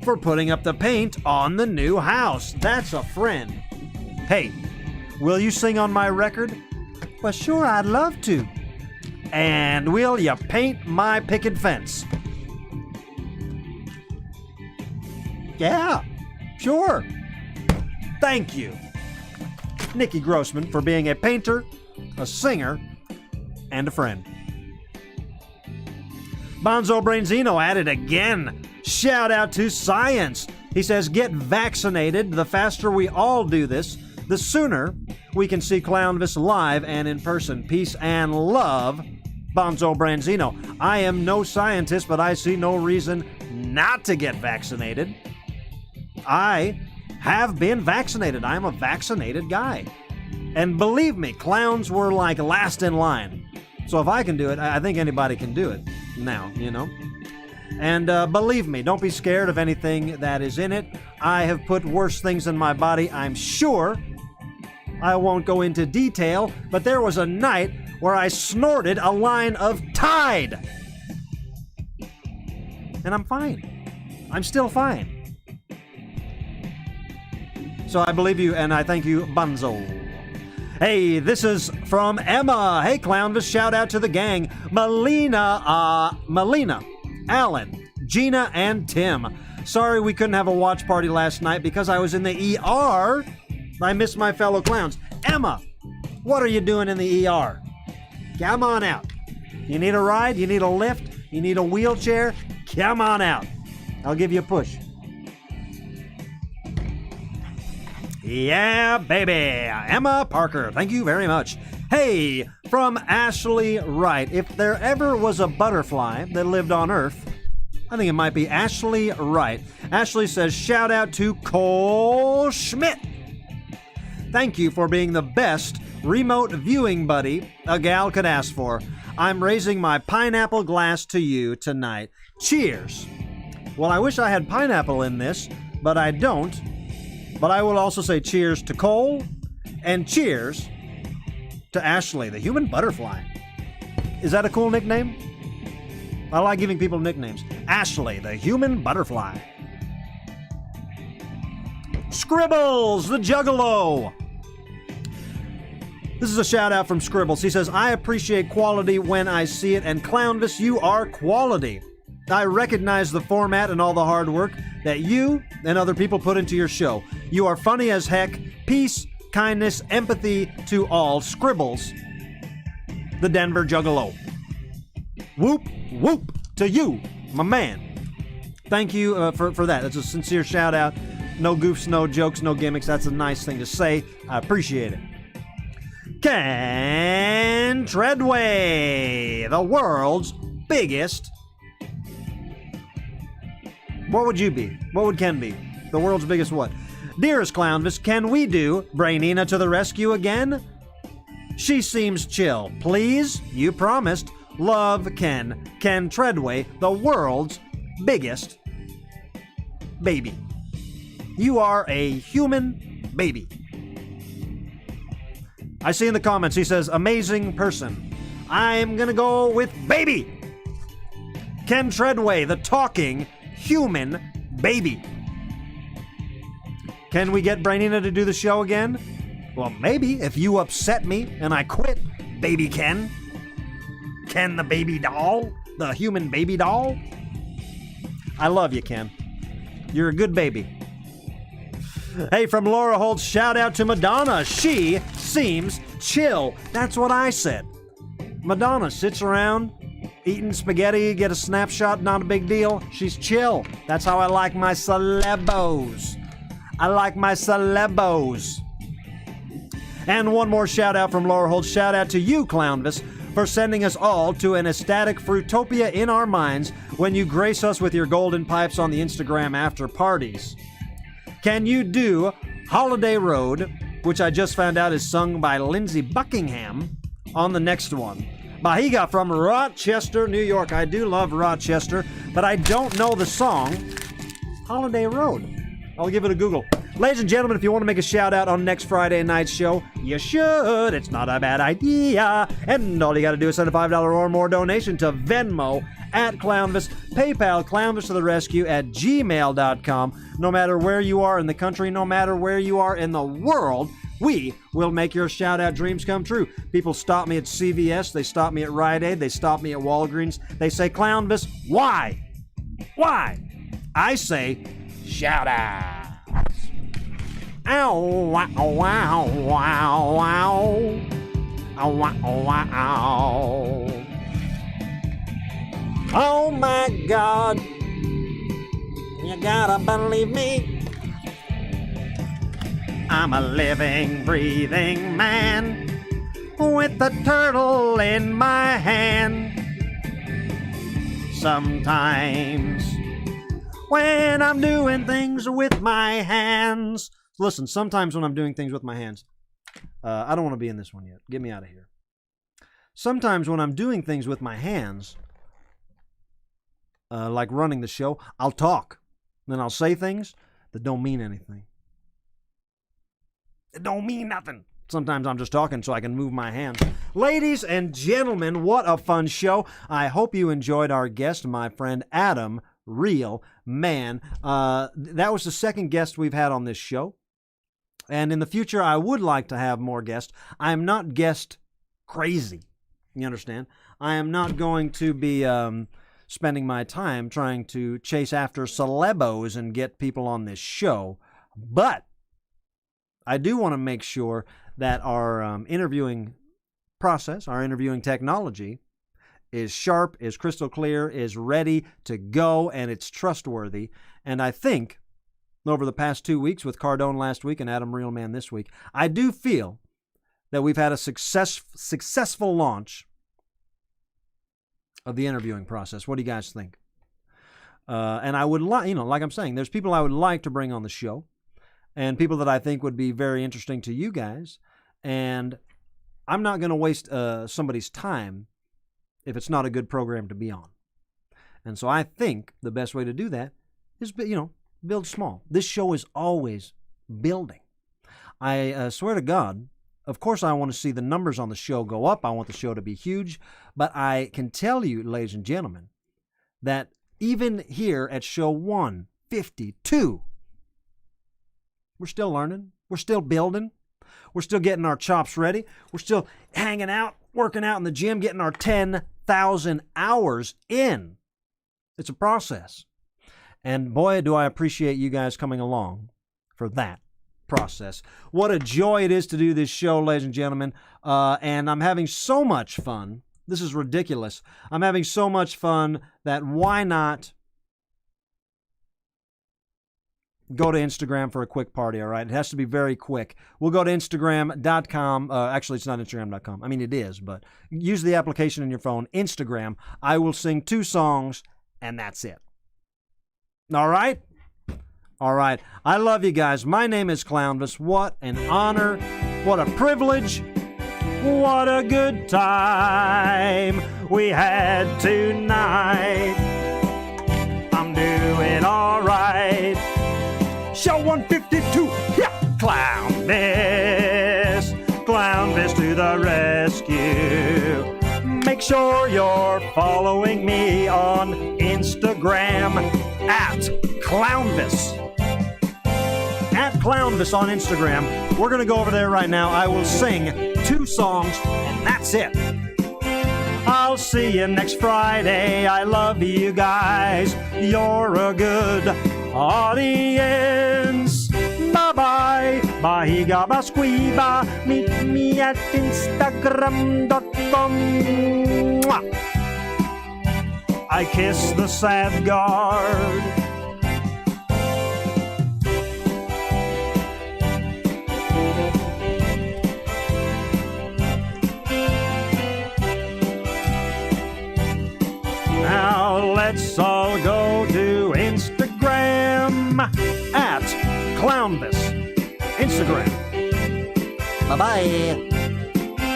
for putting up the paint on the new house. That's a friend. Hey, will you sing on my record? Well, sure, I'd love to. And will you paint my picket fence? Yeah, sure. Thank you, Nikki Grossman, for being a painter, a singer, and a friend. Bonzo Branzino at it again. Shout out to science. He says, get vaccinated. The faster we all do this, the sooner we can see Clownvis live and in person. Peace and love, Bonzo Branzino. I am no scientist, but I see no reason not to get vaccinated. I have been vaccinated. I'm a vaccinated guy. And believe me, clowns were like last in line. So if I can do it, I think anybody can do it now, you know? And believe me, don't be scared of anything that is in it. I have put worse things in my body, I'm sure. I won't go into detail, but there was a night where I snorted a line of Tide. And I'm fine. I'm still fine. So I believe you, and I thank you, Bunzo. Hey, this is from Emma. Hey, Clownvis, shout out to the gang. Melina, Alan, Gina, and Tim. Sorry we couldn't have a watch party last night because I was in the ER. I missed my fellow clowns. Emma, what are you doing in the ER? Come on out. You need a ride? You need a lift? You need a wheelchair? Come on out. I'll give you a push. Yeah, baby. Emma Parker, thank you very much. Hey, from Ashley Wright. If there ever was a butterfly that lived on Earth, I think it might be Ashley Wright. Ashley says, shout out to Cole Schmidt. Thank you for being the best remote viewing buddy a gal could ask for. I'm raising my pineapple glass to you tonight. Cheers. Well, I wish I had pineapple in this, but I don't. But I will also say cheers to Cole and cheers to Ashley, the human butterfly. Is that a cool nickname? I like giving people nicknames. Ashley, the human butterfly. Scribbles, the juggalo. This is a shout out from Scribbles. He says, I appreciate quality when I see it, and Clownvis, you are quality. I recognize the format and all the hard work that you and other people put into your show. You are funny as heck. Peace, kindness, empathy to all. Scribbles, the Denver Juggalo. Whoop, whoop to you, my man. Thank you for that. That's a sincere shout out. No goofs, no jokes, no gimmicks. That's a nice thing to say. I appreciate it. Ken Treadway, the world's biggest. What would you be? What would Ken be? The world's biggest what? Dearest Clownvis, can we do Brainina to the rescue again? She seems chill. Please, you promised. Love, Ken. Ken Treadway, the world's biggest baby. You are a human baby. I see in the comments, he says, amazing person. I'm gonna go with baby. Ken Treadway, the talking human baby. Can we get Brainina to do the show again? Well, maybe if you upset me and I quit, baby Ken. Ken the baby doll, the human baby doll. I love you, Ken. You're a good baby. Hey, from Laura Holtz, shout out to Madonna. She seems chill. That's what I said. Madonna sits around eating spaghetti, get a snapshot, not a big deal. She's chill. That's how I like my celebos. I like my celebos. And one more shout out from Laura Holtz. Shout out to you, Clownvis, for sending us all to an ecstatic Fruitopia in our minds when you grace us with your golden pipes on the Instagram after parties. Can you do Holiday Road, which I just found out is sung by Lindsey Buckingham, on the next one? Bahiga from Rochester, New York. I do love Rochester, but I don't know the song Holiday Road. I'll give it a Google. Ladies and gentlemen, if you want to make a shout out on next Friday night's show, you should. It's not a bad idea. And all you got to do is send a $5 or more donation to Venmo at Clownvis, PayPal, Clownvis to the rescue at gmail.com. No matter where you are in the country, no matter where you are in the world, we will make your shout-out dreams come true. People stop me at CVS, they stop me at Rite Aid, they stop me at Walgreens. They say, Clownvis, why? Why? I say, shout-out. Ow, wow, wow, wow, wow. Ow, wow, wow. Oh my God, you gotta believe me. I'm a living, breathing man with a turtle in my hand. Sometimes when I'm doing things with my hands. Listen, sometimes when I'm doing things with my hands, I don't want to be in this one yet. Get me out of here. Sometimes when I'm doing things with my hands, like running the show, I'll talk. Then I'll say things that don't mean anything. It don't mean nothing. Sometimes I'm just talking so I can move my hands. Ladies and gentlemen, what a fun show. I hope you enjoyed our guest, my friend Adam, real man. That was the second guest we've had on this show. And in the future, I would like to have more guests. I am not guest crazy. You understand? I am not going to be spending my time trying to chase after celebos and get people on this show. But I do want to make sure that our interviewing process, our interviewing technology, is sharp, is crystal clear, is ready to go, and it's trustworthy. And I think over the past 2 weeks, with Cardone last week and Adam Realman this week, I do feel that we've had a successful launch of the interviewing process. What do you guys think? And I would like, like I'm saying, there's people I would like to bring on the show, and people that I think would be very interesting to you guys. And I'm not going to waste somebody's time if it's not a good program to be on. And so I think the best way to do that is, build small. This show is always building. I swear to God, of course I want to see the numbers on the show go up. I want the show to be huge. But I can tell you, ladies and gentlemen, that even here at show 152, we're still learning. We're still building. We're still getting our chops ready. We're still hanging out, working out in the gym, getting our 10,000 hours in. It's a process. And boy, do I appreciate you guys coming along for that process. What a joy it is to do this show, ladies and gentlemen. And I'm having so much fun. This is ridiculous. I'm having so much fun that why not go to Instagram for a quick party, all right? It has to be very quick. We'll go to Instagram.com. Actually, it's not Instagram.com. I mean, it is, but use the application on your phone, Instagram. I will sing 2 songs, and that's it. All right? All right. I love you guys. My name is Clownvis. What an honor. What a privilege. What a good time we had tonight. I'm doing all right. Show 152, yeah, Clownvis. Clownvis to the rescue. Make sure you're following me on Instagram at Clownvis. At Clownvis on Instagram. We're going to go over there right now. I will sing 2 songs, and that's it. I'll see you next Friday. I love you guys. You're a good audience. Bye-bye. Mahiga basquiba. Meet me at Instagram.com. I kiss the sad guard. Now let's all go to Instagram at Clownvis. Instagram. Bye-bye.